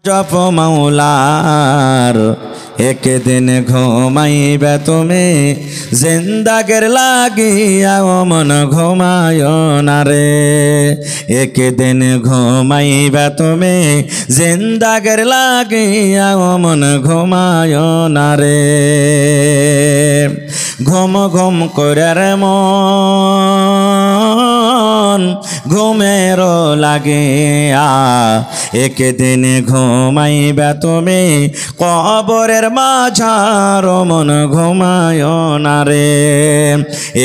জপ মাওলার একদিন ঘুমাইবে তুমি জিন্দাগের লাগিয়া মন ঘুমায় না রে। একদিন ঘুমাইবে তুমি জিন্দাগের লাগিয়া মন ঘুমায় না রে। ঘুম ঘুম করে রে মন ঘুমের লাগিয়া একদিন ঘুমাইবে তুমি কবরের মাঝার মন ঘুমায় না রে।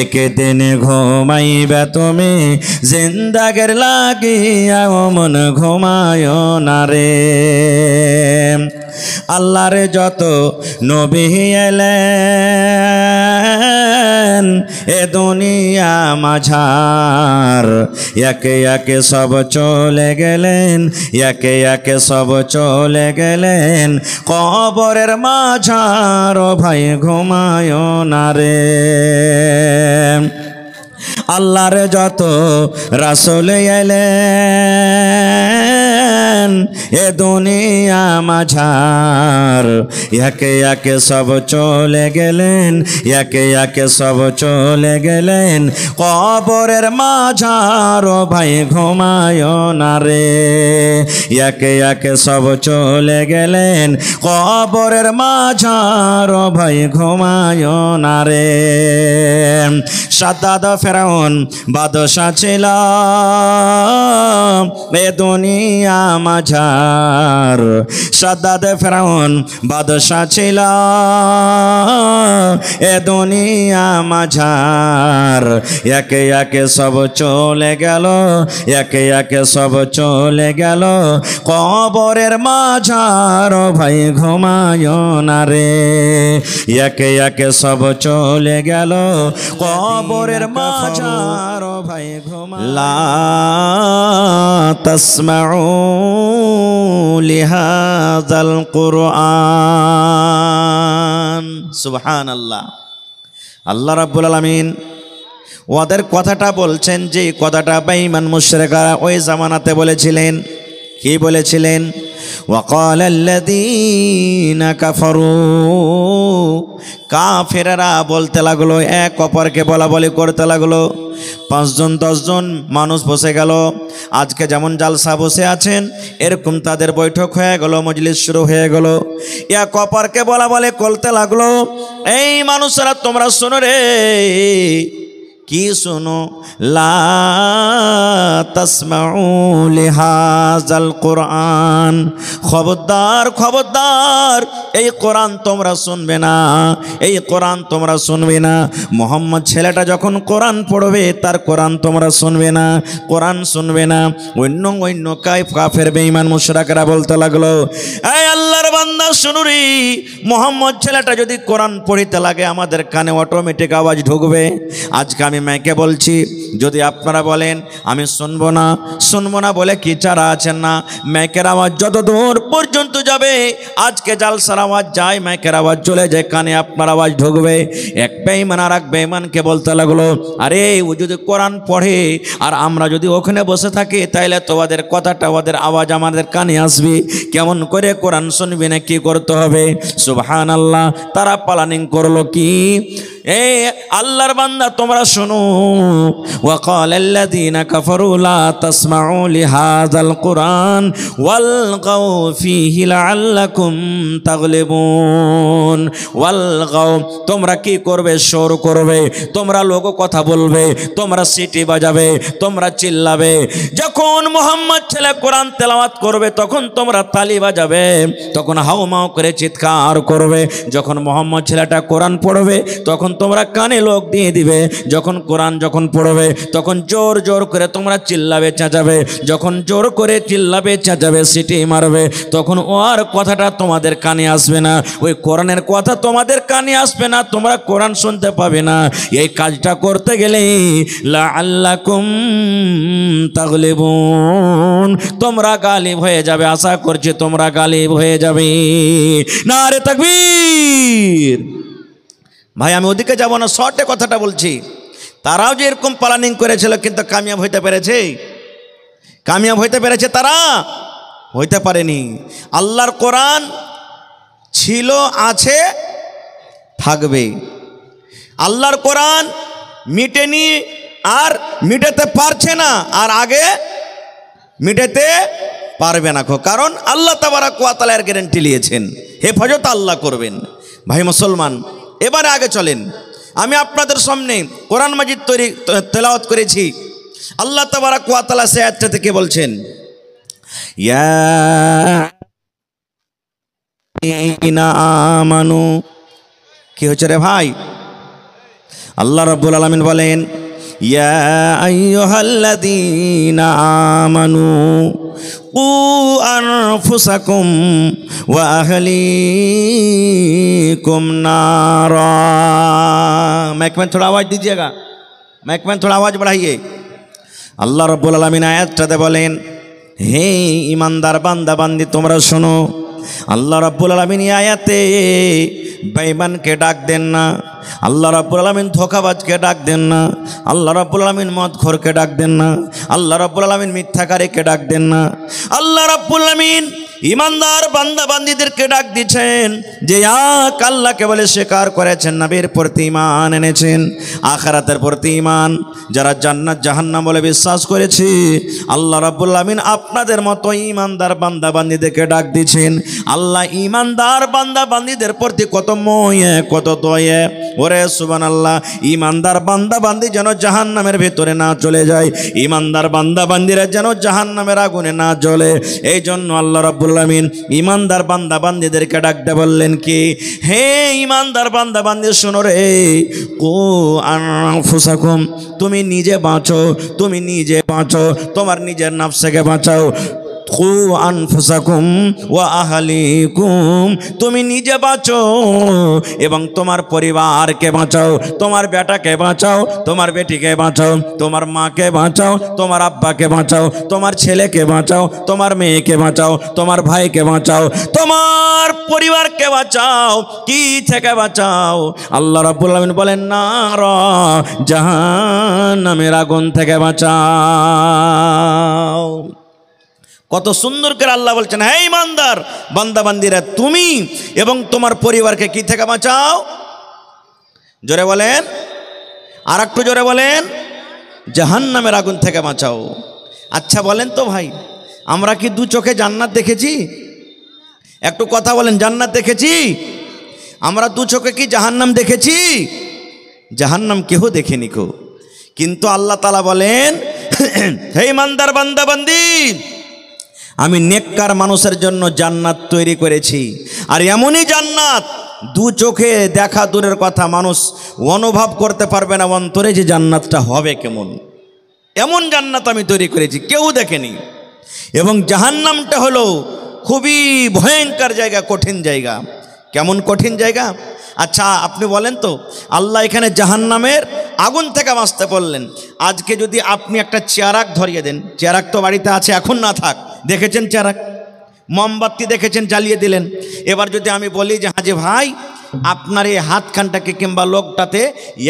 একদিন ঘুমাইবে তুমি জিন্দাগের লাগিয়া মন ঘুমায় না রে। আল্লাহর যত নবী এলেন এ দুনিয়া মাঝার একে একে সব চলে গেলেন, একে একে সব চলে গেলেন কবরের মাঝার ভাই ঘুমায় না রে। আল্লাহর যত রাসূল এলেন এ দুনিয়া মাঝার একে একে সব চলে গেলেন, একে একে সব চলে গেলেন কবরের মাঝার ভাই ঘুমায় না রে। একে একে সব চলে গেলেন কবরের মাঝার ভাই ঘুমায় না রে। সাদ্দাদ ফেরাউন বাদশা ছিল এ দুনিয়া মাঝার। সাদ্দাদ ফেরাউন বাদশা ছিল এ দুনিয়া মাঝার একে একে সব চলে গেল, একে একে সব চলে গেল কবরের মাঝার ভাই ঘুমায় না রে। একে একে সব চলে গেল কবরের মাঝার ভাই ঘুমায়। লা তাসমাউ লিহাযাল কুরআন। সুবহানাল্লাহ। আল্লাহ রাব্বুল আলামিন ওদের কথাটা বলছেন যে কথাটা বেঈমান মুশরিকরা ওই জামানাতে বলেছিলেন। কি বলেছিলেন? ওয়াকালাল্লাযীনা কাফারু, কাফেররা বলতে লাগলো, এক অপরকে বলা বলি করতে লাগলো। 5 জন 10 জন মানুষ বসে গেল। আজকে যেমন জালসা বসে আছেন এরকম তাদের বৈঠক হয়ে গেল, মজলিস শুরু হয়ে গেল। এক অপরকে বলা বলি করতে লাগলো, এই মানুষরা তোমরা শোনো রে। কি শোনো? লা তাসমাউ লিহাযাল কুরআন, খবরদার খবরদার এই কোরআন তোমরা শুনবে না, এই কোরআন তোমরা শুনবে না। মোহাম্মদ ছেলেটা যখন কোরআন পড়বে তার কোরআন তোমরা শুনবে না, কোরআন শুনবে না। অন্য অন্য কাফের বেঈমান মুশরিকরা বলতে লাগলো, এই আল্লাহর বান্দা শুনো রে, মোহাম্মদ ছেলেটা যদি কোরআন পড়িতে লাগে আমাদের কানে অটোমেটিক আওয়াজ ঢুকবে। আজকে আমি মাইকে বলছি, যদি আপনারা বলেন আমি শুনবো না শুনবো না বলে কি চারা আছেন না? মাইকের আওয়াজ যত দূর পর্যন্ত যাবে, আজকে জালসার আওয়াজ যায়, মাইকের আওয়াজ চলে যায়, কানে আপনার আওয়াজ ঢুকবে। এক বেঈমান আর এক বেঈমানকে বলতে লাগলো, আরে ও যদি কোরআন পড়ে আর আমরা যদি ওখানে বসে থাকি তাইলে তো ওদের কথাটা ওদের আওয়াজ আমাদের কানে আসবে, কেমন করে কোরআন শুনবি না? কি করতে হবে? সুবহানাল্লাহ। তারা প্ল্যানিং করলো কি, এই আল্লাহর বান্দা তোমরা শোনো, ওয়াকালাল্লাযীনা কাফারু লা তাসমাউ লিহাযাল কুরআন ওয়ালগাউ ফীহি লাআল্লাকুম তাগলিবুন। ওয়ালগাউ, তোমরা কি করবে? শোর করবে, তোমরা লোক কথা বলবে, তোমরা সিটি বাজাবে, তোমরা চিল্লাবে। যখন মুহাম্মদ ছেলে কোরআন তেলাওয়াত করবে তখন তোমরা তালি বাজাবে, তখন হাউমাউ করে চিৎকার করবে। যখন মুহাম্মদ ছেলেটা কোরআন পড়বে তখন তোমরা কানে লোক দিয়ে দিবে। যখন কোরআন যখন পড়বে তখন জোর জোর করে তোমরা চিল্লাবে চেঁচাবে। যখন জোর করে চিল্লাবে চেঁচাবে সিটি মারবে তখন ওর কথাটা তোমাদের কানে আসবে না, ওই কোরআনের কথা তোমাদের কানে আসবে না, তোমরা কোরআন শুনতে পাবে না। এই কাজটা করতে গেলে লাআল্লাকুম তাগলিবুন, তোমরা গালিব হয়ে যাবে। আশা করছি তোমরা গালিব হয়ে যাবে। নারে তাকবীর। ভাই আমি ওদিকে যাব না, শর্টে কথাটা বলছি। তারাও যে এরকম প্ল্যানিং করেছিল কিন্তু কামিয়াব হইতে পেরেছে, কামিয়াব হইতে পেরেছে তারা? হইতে পারেনি। আল্লাহর কোরআন ছিল, আছে, থাকবে। আল্লাহর কোরআন মিটেনি আর মিটাতে পারছে না, আর আগে মিটাতে পারবে না, কারণ আল্লাহ তাবারাক ওয়া তাআলা এর গ্যারান্টি নিয়েছেন, হেফাজত আল্লাহ করবেন। ভাই মুসলমান, এবারে আগে চলেন। আমি আপনাদের সামনে কোরআন মাজিদ তেলাওয়াত করেছি। আল্লাহ তাবারাক ওয়া তাআলা সে আয়াতটা থেকে বলছেন, ইয়া আইয়ুহাল্লাযীনা আমানু। কি হচ্ছে রে ভাই? আল্লাহ রাব্বুল আলামিন বলেন, ইয়া আইয়ুহাল্লাযীনা আমানু কু আনফুসাকুম ওয়া আহলিকুম নারা। माइक में थोड़ा आवाज दीजिएगा, माइक में थोड़ा आवाज बढ़ाइए। আল্লাহ রাব্বুল আলামিন আয়াতটাতে বলেন, হে ঈমানদার বান্দা বান্দি তোমরা শোনো। আল্লাহ রাব্বুল আলামিন এই আয়াতে বেঈমানকে ডাক দেন না, আল্লাহ রাব্বুল আলামিন ধোঁকাবাজকে ডাক দেন না, আল্লাহ রাব্বুল আলামিন মদখোরকে ডাক দেন না, আল্লাহ রাব্বুল আলামিন মিথ্যাকারীকে ডাক দেন না। আল্লাহ রাব্বুল আলামিন ঈমানদার বান্দা বান্দীদেরকে ডাক দিচ্ছেন যে এক আল্লাহকে বলে স্বীকার করেছেন, নবীর প্রতি ঈমান এনেছেন, আখিরাতের প্রতি ঈমান, যারা জান্নাত জাহান্নাম বলে বিশ্বাস করেছে। আল্লাহ রাব্বুল আলামিন আপনাদের মতো ঈমানদার বান্দা বান্দীদেরকে ডাক দিচ্ছেন। আল্লাহ ঈমানদার বান্দা বান্দীদের প্রতি কত ময়ে কত দয়ে। ওরে সুবহানাল্লাহ, ঈমানদার বান্দা বান্দি যেন জাহান্নামের ভিতরে না চলে যায়, ঈমানদার বান্দা বান্দিরা যেন জাহান্নামের আগুনে না জ্বলে। এই জন্য আল্লাহ রাব্বুল আলামিন ঈমানদার বান্দা বান্দীদেরকে ডাকতে বললেন কি, হে ঈমানদার বান্দা বান্দি শোনো রে, কু আনফুসাকুম, তুমি নিজে বাঁচো, তুমি নিজে বাঁচো, তোমার নিজের নফসকে বাঁচাও। কু আনফুসাকুম ওয়া আহলিকুম, তুমি নিজে বাঁচো এবং তোমার পরিবারকে বাঁচাও, তোমার বেটাকে বাঁচাও, তোমার বেটিকে বাঁচাও, তোমার মাকে বাঁচাও, তোমার আব্বাকে বাঁচাও, তোমার ছেলেকে বাঁচাও, তোমার মেয়েকে বাঁচাও, তোমার ভাইকে বাঁচাও, তোমার পরিবারকে বাঁচাও। কি থেকে বাঁচাও? আল্লাহ রাব্বুল আলামিন বলেন, নার, জাহান্নামের আগুন থেকে বাঁচাও। কত সুন্দর করে আল্লাহ বলছেন, হে ঈমানদার বান্দা বান্দিরা, তুমি এবং তোমার পরিবারকে কি থেকে বাঁচাও? জোরে বলেন, আর একটু জোরে বলেন, জাহান্নামের আগুন থেকে বাঁচাও। আচ্ছা বলেন তো ভাই, আমরা কি দু চোখে জান্নাত দেখেছি? একটু কথা বলেন, জান্নাত দেখেছি? আমরা দু চোখে কি জাহান্নাম দেখেছি? জাহান্নাম কেহ দেখেনি কো। কিন্তু আল্লাহ তাআলা বলেন, হে ঈমানদার বান্দা বান্দি, আমি নেককার মানুষের জন্য জান্নাত তৈরি করেছি। আর এমনই জান্নাত দু চোখে দেখা দূরের কথা, মানুষ অনুভব করতে পারবে না অন্তরে যে জান্নাতটা হবে কেমন। এমন জান্নাত আমি তৈরি করেছি, কেউ দেখেনি। এবং জাহান্নামটা হলো খুবই ভয়ঙ্কর জায়গা, কঠিন জায়গা। কেমন কঠিন জায়গা? আচ্ছা আপনি বলেন তো, আল্লাহ এখানে জাহান্নামের আগুন থেকে বাঁচতে বললেন। আজকে যদি আপনি একটা চেরাক ধরিয়ে দেন, চেরাক তো বাড়িতে আছে, এখন না থাক, দেখেছেন চেরাক, মোমবাতি দেখেছেন, জ্বালিয়ে দিলেন। এবার যদি আমি বলি যে হাজি ভাই, আপনার এই হাতখানটাকে কিংবা লোকটাতে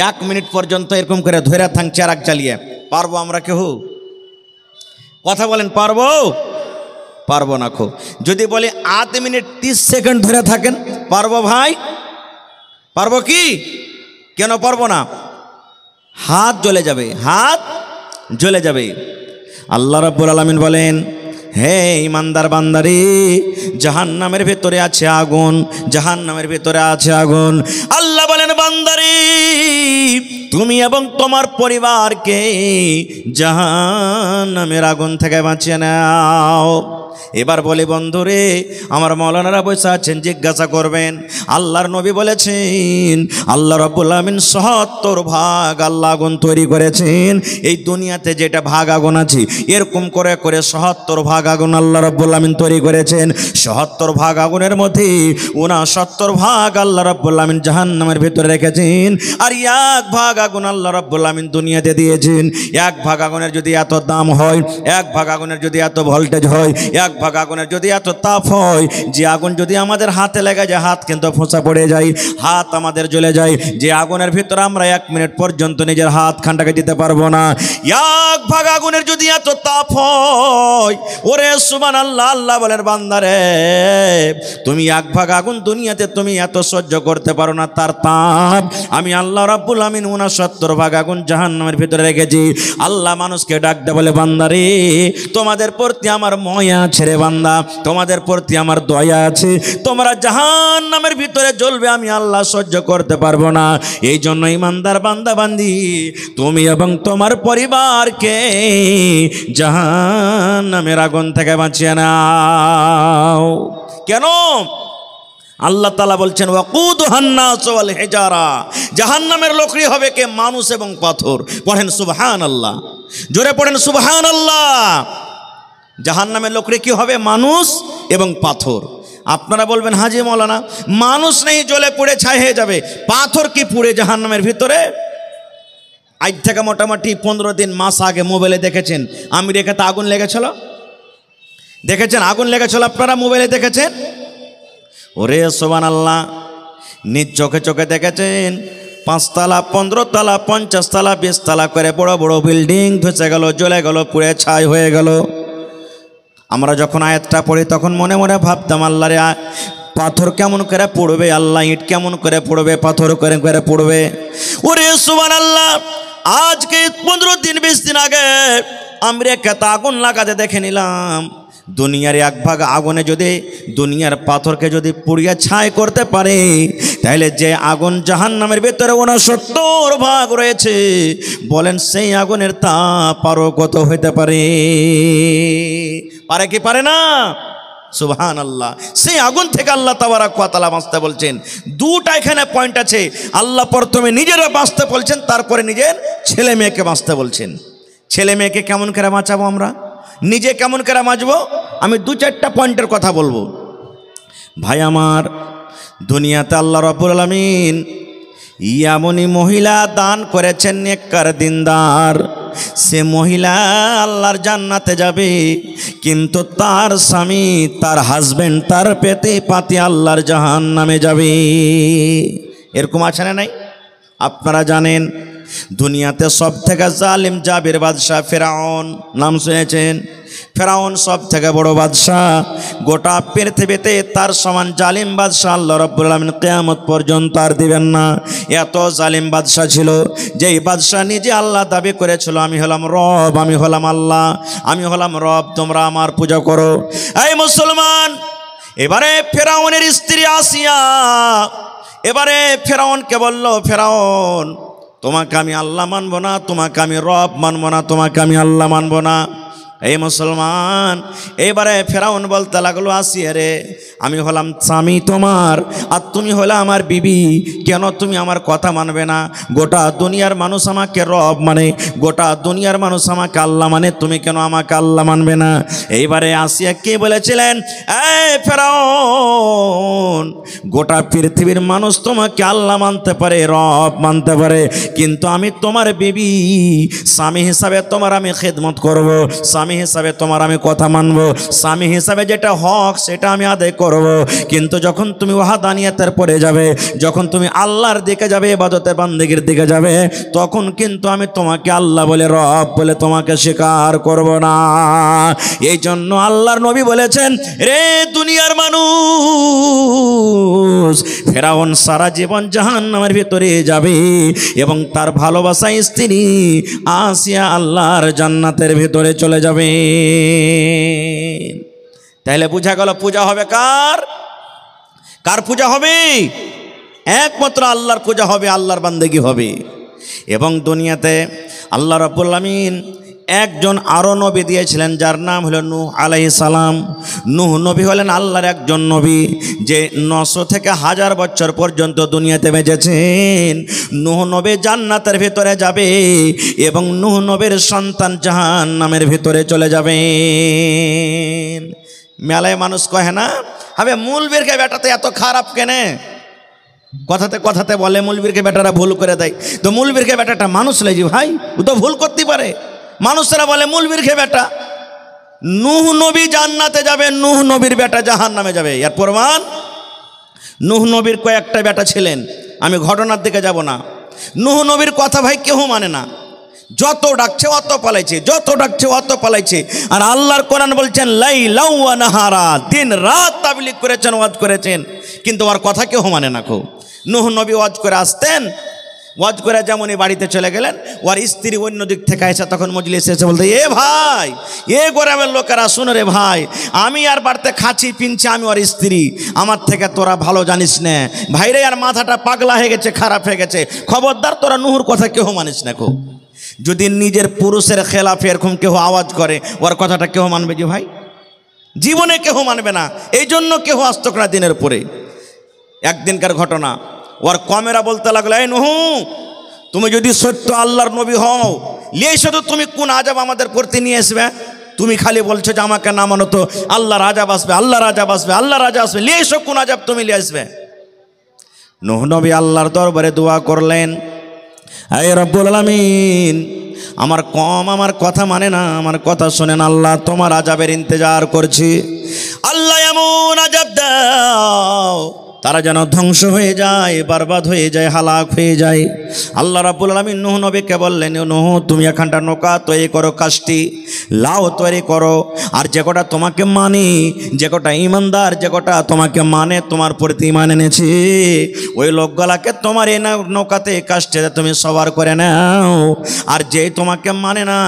1 মিনিট পর্যন্ত এরকম করে ধরে থাক চেরাক জ্বালিয়ে, পারবো আমরা কেউ? কথা বলেন, পারবো? পারবো না খো। যদি বলি 8 মিনিট 30 সেকেন্ড ধরে থাকেন, পারবো ভাই? পারবো কি? কেন পারবো না? হাত জ্বলে যাবে, হাত জ্বলে যাবে। আল্লাহ রাব্বুল আলামিন বলেন, হে ঈমানদার বান্দারে, জাহান্নামের ভেতরে আছে আগুন, জাহান্নামের ভেতরে আছে আগুন। আল্লাহ বলেন, বান্দারে তুমি এবং তোমার পরিবারকে জাহান্নামের আগুন থেকে বাঁচিয়ে নাও। এবার বলি বন্ধুরে, আমার মাওলানারা বসে আছেন, জিজ্ঞাসা করবেন। আল্লাহর নবী বলেছেন, আল্লাহ রাব্বুল আলামিন ৭০ ভাগ আল্লাহ আগুন তৈরি করেছেন। এই দুনিয়াতে যেটা ভাগ আগুন আছে, এরকম করে করে ৭০ ভাগ আগুন আল্লাহ রাব্বুল আলামিন তৈরি করেছেন। ৭০ ভাগ আগুনের মধ্যে ৬৯ ভাগ আল্লাহ রাব্বুল আলামিন জাহান্নামের ভিতরে রেখেছেন, আর 1 ভাগ আগুন আল্লাহ রাব্বুল আমিন দুনিয়াতে দিয়েছেন। 1 ভাগ আগুনের যদি এত দাম হয়, 1 ভাগ আগুনের যদি এত ভোল্টেজ হয়, 1 ভাগ আগুনের যদি এত তাপ হয়, যে আগুন যদি আমাদের হাতে লেগে যায় হাত কিন্তু ফোঁসা পড়ে যায়, হাত আমাদের জ্বলে যায়। যে আগুনের ভিতরে আমরা 1 মিনিট পর্যন্ত নিজের হাত খানটাকে দিতে পারবো না। 1 ভাগ আগুনের যদি এত তাপ হয়, ওরে সুবহানাল্লাহ, আল্লাহ বলেন বান্দারে তুমি 1 ভাগ আগুন দুনিয়াতে তুমি এত সহ্য করতে পারো না, তার তাপ আমি আল্লাহ রাব্বুল আমিন 69 ভাগ আগুন জাহান্নামের ভিতরে রেখেছি। আল্লাহ মানুষকে ডাক দে বলে বান্দারে তোমাদের প্রতি আমার মায়া আছে রে বান্দা, তোমাদের প্রতি আমার দয়া আছে, তোমরা জাহান্নামের ভিতরে জ্বলবে আমি আল্লাহ সহ্য করতে পারবো না। এই জন্য ইমানদার বান্দা বান্দি তুমি এবং তোমার পরিবারকে জাহান্নামের আগুন থেকে বাঁচিয়ে নাও। কেন? আল্লাহ তাআলা বলছেন ওয়াকুদুহান নাস ওয়াল হিজারা, জাহান্নামের লকড়ি হবে কে? মানুষ এবং পাথর। পড়েন সুবহানাল্লাহ, জোরে পড়েন সুবহানাল্লাহ। জাহান্নামের লকড়ি কি হবে? মানুষ এবং পাথর। আপনারা বলবেন হাজি মৌলানা মানুষ নেই জ্বলে পুড়ে ছাই হয়ে যাবে, পাথর কি পুড়ে জাহান্নামের ভিতরে? আজ থেকে মোটামুটি 15 দিন মাস আগে মোবাইলে দেখেছেন আমেরিকাতে আগুন লেগেছিল, দেখেছেন আগুন লেগেছিল, আপনারা মোবাইলে দেখেছেন? ওরে সুবহানাল্লাহ, নিজ চোখে চোখে দেখেছেন 5 তলা 15 তলা 50 তলা 20 তলা করে বড় বড় বিল্ডিং ধসে গেল, জ্বলে গেল, পুড়ে ছাই হয়ে গেল। আমরা যখন আয়াতটা পড়ি তখন মনে মনে ভাবতাম আল্লাহ রে পাথর কেমন করে পড়বে, আল্লাহ ইট কেমন করে পড়বে, পাথর করে করে পড়বে। ওরে সুবহানাল্লাহ, আজকে 15 দিন 20 দিন আগে আমেরিকাতে আগুন লাগাতে দেখে নিলাম। দুনিয়ার 1 ভাগ আগুনে যদি দুনিয়ার পাথরকে যদি পুড়িয়ে ছাই করতে পারে, তাহলে যে আগুন জাহান্নামের ভিতরে 69 ভাগ রয়েছে, বলেন সেই আগুনের তাপ আরো কত হইতে পারে? পারে কি পারে না? সুবহানাল্লাহ। সেই আগুন থেকে আল্লাহ তাবারাক ওয়া তাআলা বাঁচতে বলছেন। দুটা এখানে পয়েন্ট আছে। আল্লাহ প্রথমে নিজেরা বাঁচতে বলছেন, তারপরে নিজের ছেলে মেয়েকে বাঁচতে বলছেন। ছেলে মেয়েকে কেমন করে বাঁচাবো আমরা, নিজে কেমন করে বাঁচবো, আমি 2-4টা পয়েন্টের কথা বলবো। ভাই আমার, দুনিয়াতে আল্লাহ রাব্বুল আলামিন এমনই মহিলা দান করেছেন নেককার দিনদার, সে মহিলা আল্লাহর জান্নাতে যাবে, কিন্তু তার স্বামী তার হাজবেন্ড তার পেতে পাতে আল্লাহর জাহান্নামে যাবে। এরকম আছে না নাই? আপনারা জানেন দুনিয়াতে সব থেকে জালিম জাবির বাদশাহ ফেরাউন, নাম শুনেছেন? ফেরাউন সব থেকে বড় বাদশাহ, গোটা পৃথিবীতে তার সমান জালিম বাদশাহ আল্লাহ রাব্বুল আলামিন কিয়ামত পর্যন্ত আর দিবেন না। এত জালিম বাদশাহ ছিল, যেই বাদশাহ নিজে আল্লাহ দাবি করেছিল আমি হলাম রব, আমি হলাম আল্লাহ, আমি হলাম রব, তোমরা আমার পূজা করো। এই মুসলমান, এবারে ফেরাউনের স্ত্রী আসিয়া এবারে ফেরাউনকে বলল, ফেরাউন তোমাকে আমি আল্লাহ মানব না, তোমাকে আমি রব মানব না, তোমাকে আমি আল্লাহ মানব না। এই মুসলমান, এবারে ফেরাউন বলতে লাগলো আসিয়া রে, আমি হলাম স্বামী তোমার আর তুমি হলে আমার বিবি, কেন তুমি আমার কথা মানবে না? গোটা দুনিয়ার মানুষ আমাকে রব মানে, গোটা দুনিয়ার মানুষ আমাকে আল্লাহ মানে, তুমি কেন আমাকে আল্লাহ মানবে না? এইবারে আসিয়া কে বলেছিলেন, এই ফেরাউন, গোটা পৃথিবীর মানুষ তোমাকে আল্লাহ মানতে পারে, রব মানতে পারে, কিন্তু আমি তোমার বিবি, স্বামী হিসাবে তোমার আমি খেদমত করব, স্বামী হিসাবে তোমার আমি কথা মানব, স্বামী হিসাবে যেটা হক সেটা আমি আদায় করব। কিন্তু যখন তুমি ওয়াহদানিয়াতের পরে যাবে, যখন তুমি আল্লাহর দিকে যাবে, ইবাদতে বান্দেগীর দিকে যাবে, তখন কিন্তু আমি তোমাকে আল্লাহ বলে রব বলে তোমাকে স্বীকার করব না। এই জন্য আল্লাহর নবী বলেছেন, রে দুনিয়ার মানুষ, ফেরাউন সারা জীবন জাহান্নামের ভিতরে যাবে এবং তার ভালোবাসা স্ত্রী আসিয়া আল্লাহর জান্নাতের ভিতরে চলে যাবে। তাহলে বুঝা গেল পূজা হবে কার? কার পূজা হবে? একমাত্র আল্লাহর পূজা হবে, আল্লাহর বান্দেগী হবে। এবং দুনিয়াতে আল্লাহ রাব্বুল আমিন একজন আরো নবী দিয়েছিলেন, যার নাম হলো নূহ আলাইহিস সালাম। নূহ নবী হলেন আল্লাহর একজন নবী, যে 900 থেকে 1000 বছর পর্যন্ত দুনিয়াতে বেঁচেছেন। নূহ নবী জান্নাতের ভিতরে যাবে এবং নূহ নবীর সন্তান জাহান্নামের ভিতরে চলে যাবেন। মেলায় মানুষ কহে না, হবে মূল বেরকে বেটাতে এত খারাপ কেনে? কথাতে কথাতে বলে মৌলবীরকে বেটারা ভুল করে দেয়। তো মৌলবীরকে বেটাটা মানুষ লেজি ভাই, ও তো ভুল করতে পারে। মানুষরা বলে মৌলবীরকে বেটা। নূহ নবী জান্নাতে যাবে, নূহ নবীর বেটা জাহান্নামে যাবে। এর প্রমাণ, নূহ নবীর কয়েকটা বেটা ছিলেন, আমি ঘটনার দিকে যাব না। নূহ নবীর কথা ভাই কেউ মানে না, যত ডাকছে অত পালাইছে, যত ডাকছে অত পালাইছে। আর আল্লাহর কোরআন বলছেন লাইলা ওয়া নাহারা, দিন রাত তাবলীগ করেছেন, ওয়াজ করেছেন, কিন্তু ওর কথা কেউ মানে না। নূহ নবী ওয়াজ করে আসতেন, ওয়াজ করে যেমনই বাড়িতে চলে গেলেন, ওর স্ত্রী অন্য দিক থেকে এসে তখন মজলিসে এসে বলতে, এ ভাই, এ গ্রামের লোকেরা শুনো রে ভাই, আমি আর বাড়িতে খাচ্ছি পিনছি, আমি ওর স্ত্রী, আমার থেকে তোরা ভালো জানিস না ভাইরে, আর মাথাটা পাগলা হয়ে গেছে, খারাপ হয়ে গেছে, খবরদার তোরা নূহর কথা কেউ মানিস না। যদি নিজের পুরুষের খেলাফে এরকম কেউ আওয়াজ করে, ওর কথাটা কেউ মানবে যে ভাই? জীবনে কেউ মানবে না। এই জন্য কেউ আসতো না দিনের পরে। একদিনকার ঘটনা, ওর কমেরা বলতে লাগলো, এই নূহ, তুমি যদি সত্য আল্লাহর নবী হও, লিয়ে শুধু তুমি কোন আযাব আমাদের করতে নিয়ে আসবে? তুমি খালি বলছো যে আমাকে না মানো তো আল্লাহর আযাব আসবে, আল্লাহর আযাব আসবে, আল্লাহর আযাব আসবে, লিয়ে এসো, কোন আযাব তুমি লিয়ে আসবে? নূহ নবী আল্লাহর দরবারে দোয়া করলেন, হে রব্বুল আলামিন, আমার কম আমার কথা মানে না, আমার কথা শোনেন আল্লাহ, তোমার আযাবের ইন্তজার করছি। আল্লাহ এমন আযাব দাও তারা যেন ধ্বংস হয়ে যায়, বরবাদ হয়ে যায়, হালাক হয়ে যায়। আল্লাহ রাব্বুল আলামিন নূহ নবীকে বললেন, নূহ, তুমি এখানটা নৌকা তৈরি করো, কাষ্টি লাউ তৈরি করো, আর যে কটা তোমাকে মানে, যে কটা ইমানদার, যে কটা তোমাকে মানে, তোমার প্রতি ইমান এনেছে, ওই লোকগুলাকে তোমার এই নৌকাতে কাষ্টিতে তুমি সবার করে নাও। আর যে তোমাকে মানে না,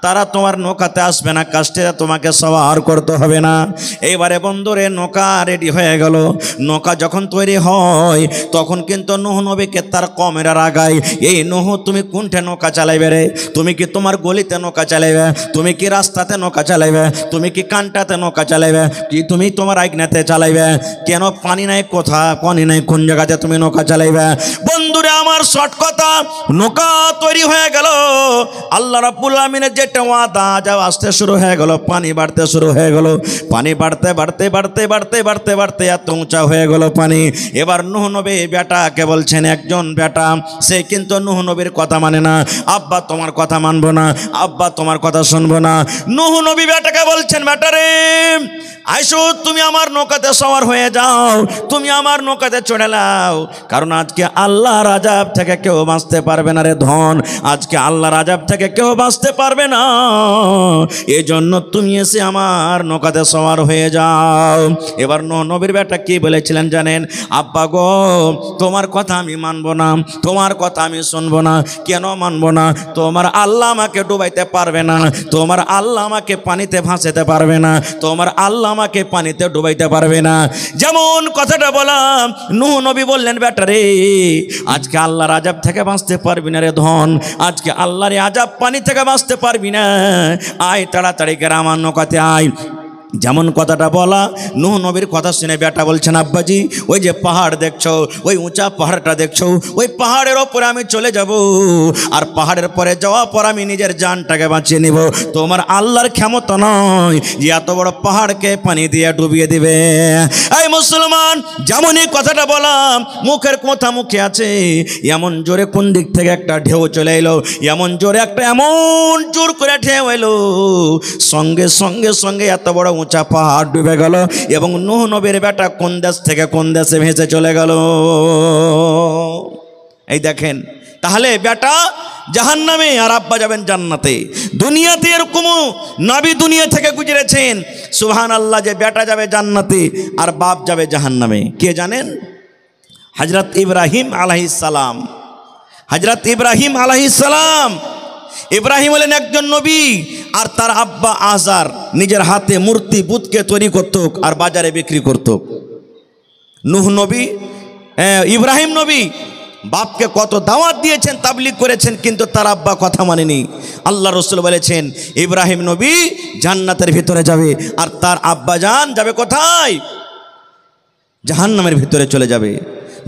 তারা তোমার নৌকাতে আসবে না, কাষ্টিতে তোমাকে সবার করতে হবে না। এইবারে বন্ধুরে নৌকা রেডি হয়ে গেল। নৌকা যখন তৈরি হয় তখন কিন্তু নূহ নবীকে তার কমেরা রাগায়, এই নূহ, তুমি কোনটা নৌকা চালাইবে রে? তুমি কি তোমার গলিতে নৌকা চালাইবে? তুমি কি রাস্তাতে নৌকা চালাইবে? তুমি কি কানটাতে নৌকা চালাইবে? কি তুমি তোমার আইগনাতে চালাইবে? কেন পানি নাই, কোথা পানি নাই, কোন জায়গাতে তুমি নৌকা চালাইবে? বন্ধুরে আমার শর্ট কথা, নৌকা তৈরি হয়ে গেল। আল্লাহ রাব্বুল আলামিনের যেটা ওয়াদা যাও আসতে শুরু হয়ে গেল, পানি বাড়তে শুরু হয়ে গেল, পানি বাড়তে বাড়তে বাড়তে বাড়তে বাড়তে বাড়তে এত উঁচা হয়ে গেল পানি। এবার নূহ নবী বেটাকে বলছেন, একজন বেটা, সে কিন্তু নূহ নবীর কথা মানে না, আব্বা তোমার কথা মানবো না, আব্বা তোমার কথা শুনবো না। নূহ নবী বেটাকে বলছেন, বেটারে আইসো, তুমি আমার নৌকাতে সওয়ার হয়ে যাও, তুমি আমার নৌকাতে চড়ে নাও, কারণ আজকে আল্লাহর আযাব থেকে কেউ বাঁচতে পারবে না রে ধন, আজকে আল্লাহর আযাব থেকে কেউ বাঁচতে পারবে না, এই জন্য তুমি এসে আমার নৌকাতে সওয়ার হয়ে যাও। এবার নূহ নবীর বেটা কি বলেছিলেন জানেন? আব্বা গো, তোমার কথা আমি মানবো না, তোমার কথা আমি শুনবো না। কেন মানবো না? তোমার আল্লাহ আমাকে ডুবাইতে পারবে না, তোমার আল্লাহ আমাকে পানিতে ভাসাতে পারবে না, তোমার আল্লাহ আমাকে পানিতে ডুবাইতে পারবে না। যেমন কথাটা বললাম, নূহ নবী বললেন, বেটারে আজকে আল্লাহর আযাব থেকে বাঁচতে পারবি না রে ধন, আজকে আল্লাহর আযাব পানি থেকে বাঁচতে পারবি না, আয় তাড়াতাড়ি করে আমার নৌকাতে আয়। যেমন কথাটা বলা, নূহ নবীর কথা শুনে বেটা বলছেন, আব্বাজি ওই যে পাহাড় দেখছো, ওই উঁচা পাহাড়টা দেখছো, ওই পাহাড়ের ওপরে আমি চলে যাব, আর পাহাড়ের পরে যাওয়ার পর আমি নিজের জানটাকে বাঁচিয়ে নিব। তোমার আল্লাহর ক্ষমতা নয় যে এত বড় পাহাড়কে পানি দিয়ে ডুবিয়ে দিবে। এই মুসলমান, যেমনই কথাটা বললাম, মুখের কথা মুখে আছে, এমন জোরে কোন দিক থেকে একটা ঢেউ চলে এলো, এমন জোরে একটা, এমন জোর করে ঢেউ এলো, সঙ্গে সঙ্গে সঙ্গে এত বড় উঁচা পাহাড় ডুবে গেল, এবং নূহ নবীর বেটা কোন দেশ থেকে কোন দেশে ভেসে চলে গেল। এই দেখেন, তাহলে বেটা জাহান্নামে আর আব্বা যাবেন জান্নাতে। দুনিয়াতে এরকম নবী দুনিয়া থেকে গুজরেছেন, সুবহানাল্লাহ, যে বেটা যাবে জান্নাতে আর বাপ যাবে জাহান্নামে। কে জানেন? হযরত ইব্রাহিম আলাইহিস সালাম। হযরত ইব্রাহিম আলাইহিস সালাম, ইব্রাহিম হলেন একজন নবী, আর তার আব্বা আজার নিজের হাতে মূর্তি বুতকে তৈরি করত আর বাজারে বিক্রি করত। নূহ নবী, ইব্রাহিম নবী বাপকে কত দাওয়াত দিয়েছেন, তাবলীগ করেছেন, কিন্তু তার আব্বা কথা মানেনি। আল্লাহ রাসূল বলেছেন, ইব্রাহিম নবী জান্নাতের ভিতরে যাবে, আর তার আব্বা জান যাবে কোথায়? জাহান্নামের ভিতরে চলে যাবে।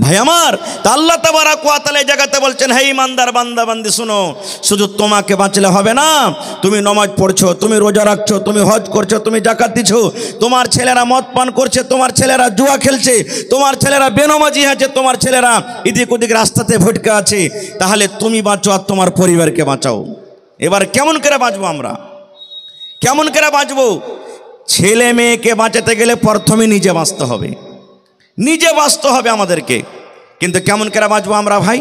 ভাই আমার, তা আল্লাহ তাবারাক ওয়া তাআলা এই জায়গাতে বলছেন, হে ইমানদার বান্দা বান্দি শুনো, শুধু তোমাকে বাঁচলে হবে না। তুমি নামাজ পড়ছো, তুমি রোজা রাখছো, তুমি হজ করছো, তুমি যাকাত দিছো, তোমার ছেলেরা মদ পান করছে, তোমার ছেলেরা জুয়া খেলছে, তোমার ছেলেরা বেনামাজি আছে, তোমার ছেলেরা এদিক ওদিক রাস্তাতে ভটকে আছে, তাহলে তুমি বাঁচো আর তোমার পরিবারকে বাঁচাও। এবার কেমন করে বাঁচবো আমরা? কেমন করে বাঁচবো? ছেলে মেয়েকে বাঁচাতে গেলে প্রথমে নিজে বাঁচতে হবে, নিজে বাঁচতে হবে আমাদেরকে। কিন্তু কেমন করে বাঁচবো আমরা ভাই?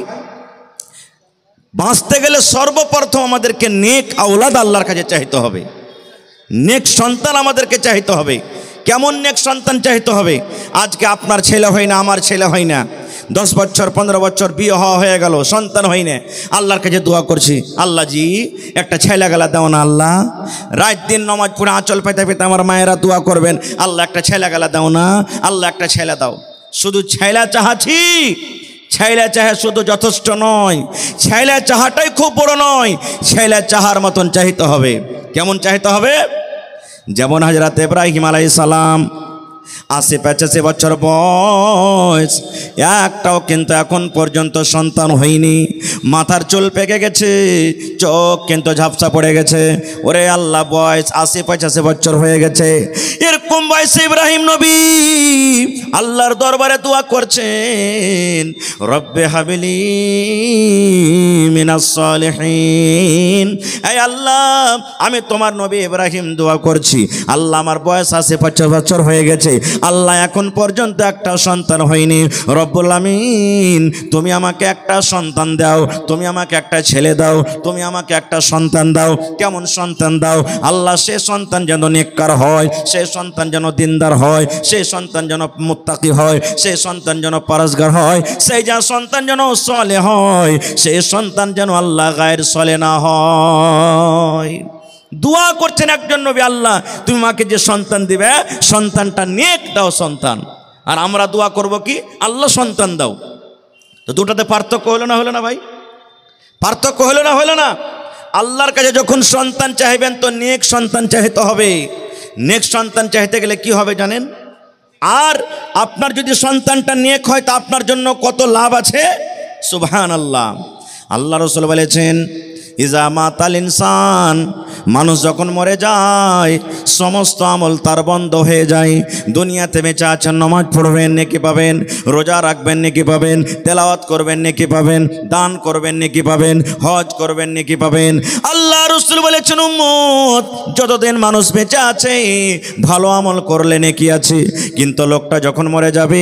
বাঁচতে গেলে সর্বপ্রথম আমাদেরকে নেক আওলাদ আল্লাহর কাছে চাইতে হবে, নেক সন্তান আমাদেরকে চাইতে হবে। কেমন নেক সন্তান চাইতে হবে? আজকে আপনার ছেলে হয় না, আমার ছেলে হয় না, 10 বছর 15 বছর বিয়ে হয়ে গেল, সন্তান হয় না, আল্লাহর কাছে দোয়া করছি, আল্লাহ জি একটা ছেলে গেলা দাও না আল্লাহ। রাত দিন নামাজ পড়ে আঁচল পেতে পেতে আমার মায়েরা দোয়া করবেন, আল্লাহ একটা ছেলে গেলা দাও না, আল্লাহ একটা ছেলে দাও। শুধু ছেলে চাহাচ্ছি, ছেলে চাহে শুধু যথেষ্ট নয়, ছেলে চাহাটাই খুব বড় নয়, ছেলে চাহার মতন চাইতে হবে। কেমন চাইতে হবে? যেমন হযরত ইব্রাহিম আলাইহিস সালাম 80-85 বছর বয়স, একটাও কিন্তু এখন পর্যন্ত সন্তান হয়নি, মাথার চুল পেকে গেছে, চোখ কিন্তু ঝাপসা পড়ে গেছে। ওরে আল্লাহ, বয়স 80-85 বছর হয়ে গেছে, এরকম বয়সে ইব্রাহিম নবী আল্লাহর দরবারে দোয়া করছেন, রব্বে হাবিলি মিনাস সালিহিন। এই আল্লাহ, আমি তোমার নবী ইব্রাহিম দোয়া করছি, আল্লাহ আমার বয়স 80-85 বছর হয়ে গেছে, আল্লাহ এখন পর্যন্ত একটা সন্তান হয়নি, রব্বুল আমিন তুমি আমাকে একটা সন্তান দাও, তুমি আমাকে একটা ছেলে দাও, তুমি আমাকে একটা সন্তান দাও। কেমন সন্তান দাও আল্লাহ? সে সন্তান যেন নেককার হয়, সে সন্তান যেন দিনদার হয়, সে সন্তান যেন মুত্তাকি হয়, সে সন্তান যেন পরহেজগার হয়, সেই যা সন্তান যেন সালেহ হয়, সেই সন্তান যেন আল্লাহ গায়ের সালেহ না হয়। দোয়া করছেন একজন নবী, আল্লাহ তুমি আমাকে যে সন্তান দিবে সন্তানটা নেক দাও সন্তান। আর আমরা দোয়া করব কি? আল্লাহ সন্তান দাও। তো দুটাতে পার্থক্য হলো না, হলো না ভাই? পার্থক্য হলো না, হলো না? আল্লাহর কাছে যখন সন্তান চাইবেন তো নেক সন্তান চাইতে হবে। নেক সন্তান চাইতে গেলে কি হবে জানেন? আর আপনার যদি সন্তানটা নেক হয় তা আপনার জন্য কত লাভ আছে, সুবহানাল্লাহ। আল্লাহ রাসূল বলেছেন, ইজা মাতাল ইনসান, মানুষ যখন মরে যায় সমস্ত আমল তার বন্ধ হয়ে যায়। দুনিয়াতে বেঁচে আছেন, নামাজ পড়বেন নেকি পাবেন, রোজা রাখবেন নেকি পাবেন, তেলাওয়াত করবেন নেকি পাবেন, দান করবেন নেকি পাবেন, হজ করবেন নেকি পাবেন। আল্লাহ রাসূল বলেছেন, উম্মত যতদিন মানুষ বেঁচে আছে ভালো আমল করলে নেকি আছে, কিন্তু লোকটা যখন মরে যাবে,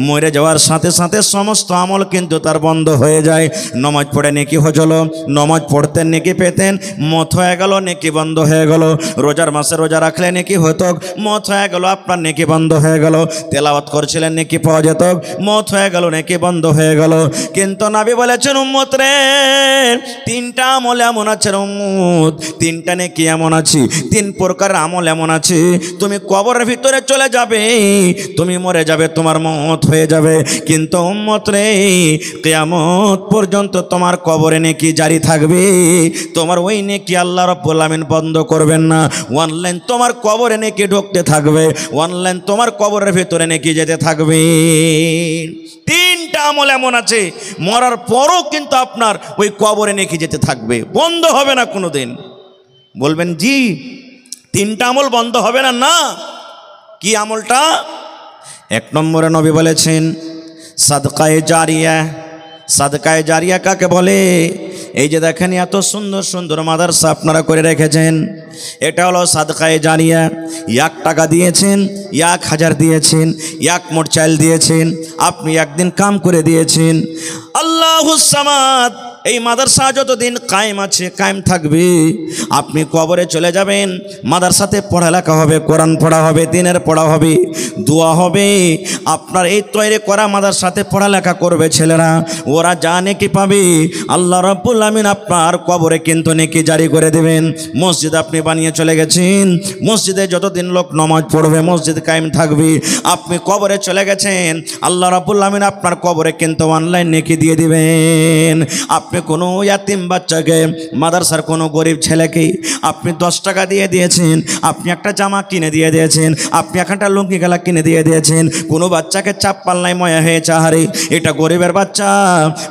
মরে যাওয়ার সাথে সাথে সমস্ত আমল কিন্তু তার বন্ধ হয়ে যায়। নামাজ পড়ে নেকি হলো, নামাজ পড়তেন নেকি পেতেন, মত হয়ে গেল নেকি বন্ধ হয়ে গেল। রোজার মাসে রোজা রাখলে নেকি হতো, মত হয়ে গেল আপনার নেকি বন্ধ হয়ে গেল। তেলাওয়াত করছিলেন নেকি পাওয়া যেত, মত হয়ে গেল নেকি বন্ধ হয়ে গেল। কিন্তু নবী বলেছেন, উম্মত রে, 3টা আমল এমন আছে উম্মত, 3টা নেকি এমন আছে, 3 প্রকার আমল এমন আছে, তুমি কবরের ভিতরে চলে যাবে, তুমি মরে যাবে, তোমার মত হয়ে যাবে, কিন্তু উম্মত রে কিয়ামত পর্যন্ত তোমার কবরে নেকি জারি থাকবে, তোমার ওই নেকি আল্লাহ রাব্বুল আমিন বন্ধ করবেন না। অনলাইন তোমার কবরে নেকি ঢুকতে থাকবে, অনলাইন তোমার কবরের ভিতরে নেকি যেতে থাকবে। 3টা আমল এমন আছে মরার পরও কিন্তু আপনার ওই কবরে নেকি যেতে থাকবে, বন্ধ হবে না কোনোদিন। বলবেন জি 3টা আমল বন্ধ হবে না? না। কি আমলটা? 1 নম্বরে নবী বলেছেন সাদকায়ে জারিয়া। সাদকায়ে জারিয়া কাকে বলে? এই যে দেখেন এত সুন্দর সুন্দর মাদ্রাসা আপনারা করে রেখেছেন, এটা হলো সাদকায়ে জারিয়া। 1 টাকা দিয়েছেন, 1000 দিয়েছেন, 1 মোট চাল দিয়েছেন, আপনি একদিন কাম করে দিয়েছেন। আল্লাহুস সামাদ, এই মাদ্রাসা যতদিন কায়েম আছে কায়েম থাকবে। আপনি কবরে চলে যাবেন, মাদ্রাসাতে পড়ালেখা হবে, কোরআন পড়া হবে, দিনের পড়া হবে, দোয়া হবে। আপনার এই তৈরি করা মাদ্রাসাতে পড়ালেখা করবে ছেলেরা, ওরা যা নেকি পাবে আল্লাহ রাব্বুল আমিন আপনার কবরে কিন্তু নেকি জারি করে দেবেন। মসজিদ আপনি বানিয়ে চলে গেছেন, মসজিদে যতদিন লোক নামাজ পড়বে মসজিদ কায়েম থাকবে। আপনি কবরে চলে গেছেন, আল্লাহ রাব্বুল আমিন আপনার কবরে কিন্তু অনলাইন নেকি দিয়ে দিবেন। আপনি আপনি কোনো ইয়াতিম বাচ্চাকে, মাদ্রাসার কোনো গরিব ছেলেকে আপনি 10 টাকা দিয়ে দিয়েছেন, আপনি একটা জামা কিনে দিয়ে দিয়েছেন, আপনি একটা লুঙ্গি গেলা কিনে দিয়ে দিয়েছেন। কোনো বাচ্চাকে চাপ্পাল নাই ময়া হয়েছে, আহারে এটা গরিবের বাচ্চা,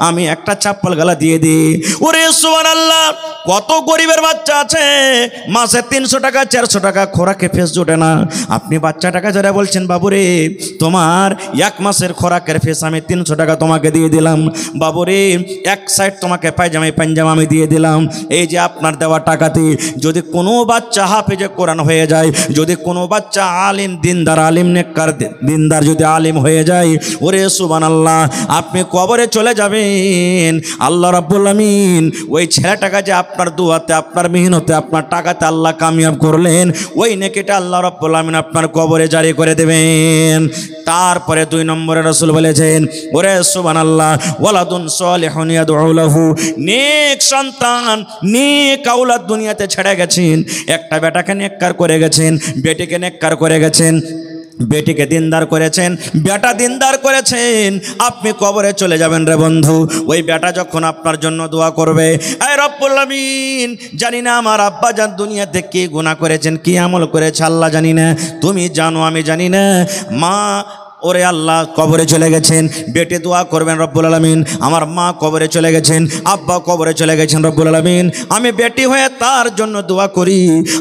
আমি একটা চাপ্পাল গেলা দিয়ে দিই। ওরে সুবহানাল্লাহ, কত গরিবের বাচ্চা আছে মাসে 300 টাকা 400 টাকা খোরাকে ফেস জোটে না। আপনি বাচ্চাটাকে যারা বলছেন, বাবুরে তোমার 1 মাসের খোরাকের ফেস আমি 300 টাকা তোমাকে দিয়ে দিলাম, বাবুরে 1 সাইড তোমাকে পায়জামা আমি দিয়ে দিলাম। এই যে আপনার দেওয়া টাকাতে যদি কোনো বাচ্চা হাফেজে কোরআন হয়ে যায়, যদি কোনো বাচ্চা আলিম দিনদার, আলিম নেককার দিনদার যদি আলিম হয়ে যায়, ওরে সুবহানাল্লাহ, আপনি কবরে চলে যাবেন। আল্লাহ রাব্বুল আমিন ওই ছেলেটাকে যে আপনার দুয়াতে, আপনার মেহনতে, আপনার টাকাতে আল্লাহ কামিয়াব করলেন, ওই নেকিটা আল্লাহ রাব্বুল আমিন আপনার কবরে জারি করে দেবেন। তারপরে 2 নম্বরে রাসূল বলেছেন, ওরে সুবহানাল্লাহ, ওয়ালাদুন সালিহুন ইয়াদউ লাহু, নেক সন্তান, নেক আওলাদ দুনিয়াতে ছেড়ে গেছেন। একটা বেটাকে নেককার করে গেছেন, বেটিকে নেককার করে গেছেন, বেটিকে দিনদার করেছেন, বেটা দিনদার করেছেন, আপনি কবরে চলে যাবেন রে বন্ধু। ওই বেটা যখন আপনার জন্য দোয়া করবে, এ রব্বুল আমিন, জানি না আমার আব্বা জান দুনিয়াতে কি গুনাহ করেছেন, কি আমল করেছে আল্লাহ জানি না, তুমি জানো, আমি জানি না। মা, ওরে আল্লাহ কবরে চলে গেছেন, বেটে দোয়া করবেন, রব্বুল আলামিন আমার মা কবরে চলে গেছেন, আব্বা কবরে চলে গেছেন, রব্বুল আলামিন আমি বেটি হয়ে তার জন্য দোয়া করি।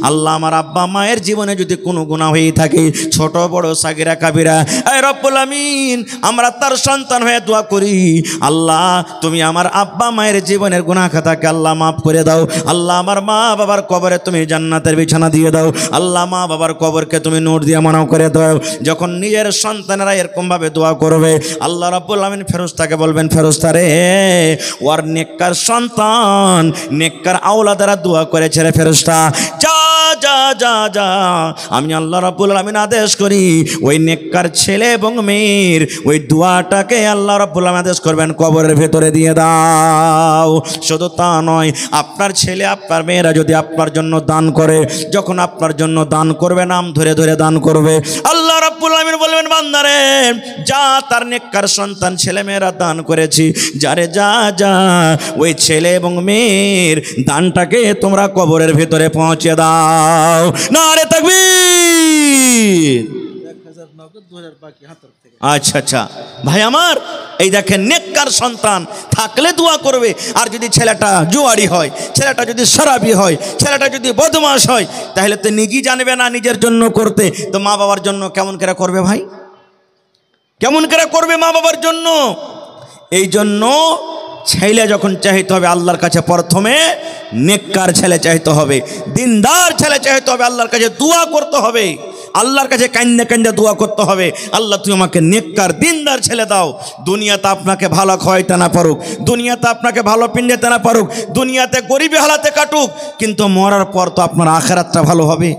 আল্লাহ আমার আব্বা মায়ের জীবনে যদি কোনো গুনাহ হয়ে থাকে, ছোট বড় সাগিরা কাবিরা, এই রব্বুল আমিন আমরা তার সন্তান হয়ে দোয়া করি, আল্লাহ তুমি আমার আব্বা মায়ের জীবনের গুনাহ খাতাকে আল্লাহ মাফ করে দাও। আল্লাহ আমার মা বাবার কবরে তুমি জান্নাতের বিছানা দিয়ে দাও। আল্লাহ মা বাবার কবরকে তুমি নূর দিয়ে মানাও করে দাও। যখন নিজের সন্তানেরা এরকম ভাবে দোয়া করবে, আল্লাহ রাব্বুল আমিন ফেরেশতাকে বলবেন, ফেরেশতা রে, ওর নেককার সন্তান, নেককার আওলাদেরা দোয়া করেছে রে ফেরেশতা, যা যা যা যা, আমি আল্লাহ রাব্বুল আমিন আদেশ করি ওই নেককার ছেলে এবং মেয়ের ওই দোয়াটাকে আল্লাহ রাব্বুল আমিন আদেশ করবেন কবরের ভেতরে দিয়ে দাও। শুধু তা নয়, আপনার ছেলে আপনার মেয়েরা যদি আপনার জন্য দান করে, যখন আপনার জন্য দান করবে, নাম ধরে ধরে দান করবে, আল্লাহ রাব্বুল আমিন বলবেন, বান্দারে যা, তার নেককার সন্তান ছেলে মেয়েরা দান করেছি, যারে যা যা, ওই ছেলে এবং মেয়ের দানটাকে তোমরা কবরের ভেতরে পৌঁছে দাও। নারে তাকবীর। আচ্ছা আচ্ছা ভাই আমার, এই দেখেন নেককার সন্তান থাকলে দোয়া করবে। আর যদি ছেলেটা জুয়ারি হয়, ছেলেটা যদি শরাবি হয়, ছেলেটা যদি বদমাশ হয়, তাহলে তো নিজেই জানবে না নিজের জন্য করতে, তো মা বাবার জন্য কেমন করে করবে ভাই, কেমন করে করবে মা বাবার জন্য? এই জন্য ছেলে যখন চাইতে হবে আল্লাহর কাছে, প্রথমে নেককার ছেলে চাইতে হবে, দিনদার ছেলে চাইতে হবে, আল্লাহর কাছে দোয়া করতে হবে, আল্লাহর কাছে কান্না কান্না দোয়া করতে হবে, আল্লাহ তুমি আমাকে নেককার দিনদার ছেলে দাও। দুনিয়াতে আপনাকে ভালো খাওয়াইতে না পারুক, দুনিয়াতে আপনাকে ভালো পিন্ডাতে না পারুক, দুনিয়াতে গরিবী হালাতে কাটুক, কিন্তু মরার পর তো আপনার আখিরাতটা ভালো হবে,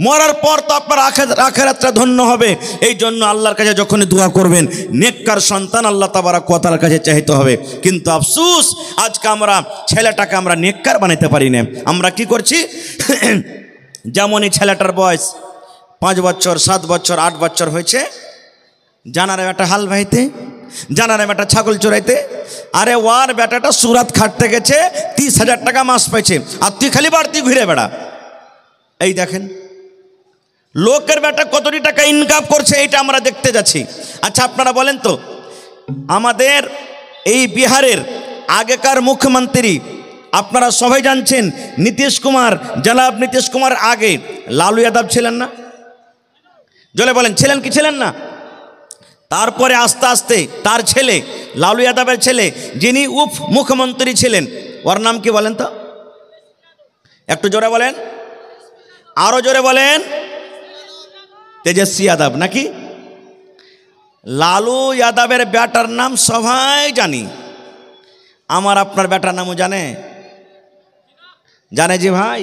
মরার পর তো আপনার আখিরাতটা ধন্য হবে। এই জন্য আল্লাহর কাছে যখনই দোয়া করবেন, নেককার সন্তান আল্লাহ তাবারক ওয়া তাআলার কাছে চাইতে হবে। কিন্তু আফসোস, আজকে আমরা ছেলেটাকে আমরা নেককার বানাইতে পারি না। আমরা কি করছি, যেমনই ছেলেটার বয়স 5 বছর 7 বছর 8 বছর হয়েছে, জানারে বেটা হাল ভাইতে, জানারে বেটা ছাগল চড়াইতে, আরে ওয়ার বেটাটা সুরাত খাটতে গেছে, 30,000 টাকা মাস পাইছে, আর তুই খালি বাড়তি ঘুরে বেড়া। এই দেখেন লোকের বেটা কতটি টাকা ইনকাম করছে, এইটা আমরা দেখতে যাচ্ছি। আচ্ছা আপনারা বলেন তো, আমাদের এই বিহারের আগেকার মুখ্যমন্ত্রী আপনারা সবাই জানছেন, নীতিশ কুমার, জনাব নীতিশ কুমার আগে লালু যাদব ছিলেন না? জলে বলেন ছিলেন কি ছিলেন না? তারপরে আস্তে আস্তে তার ছেলে, লালু যাদবের ছেলে, যিনি উপ মুখ্যমন্ত্রী ছিলেন, ওর নাম কি বলেন তো? একটু জোরে বলেন, আরো জোরে বলেন। তেজস্বী যাদব নাকি? লালু যাদবের বেটার নাম সবাই জানি, আমার আপনার বেটার নামও জানে? জানে জি ভাই,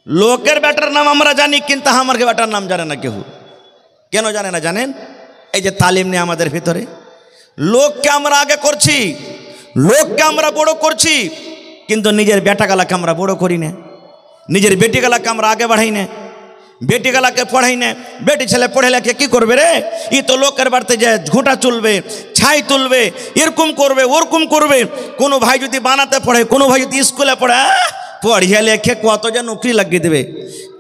লোকের বেটার নাম আমরা জানি, কিন্তু আমার বেটার নাম জানে না কেউ। কেন জানে না জানেন? এই যে তালিম নেই আমাদের ভিতরে, লোককে আমরা আগে করছি, লোককে আমরা বড় করছি, কিন্তু নিজের বেটাগালাকে আমরা বড় করি না, নিজের বেটিগালাকে আমরা আগে বাড়াই না, বেটিগালাকে পড়াই না। বেটি ছেলে পড়ে লেখে কি করবে রে, ই তো লোকের বাড়িতে যে ঘোঁটা চলবে, ছাই তুলবে, এরকম করবে, ওরকম করবে। কোনো ভাই যদি বানাতে পড়ে, কোনো ভাই যদি স্কুলে পড়ে, পড়িয়া লেখে কত যে নৌকরি লাগিয়ে দেবে।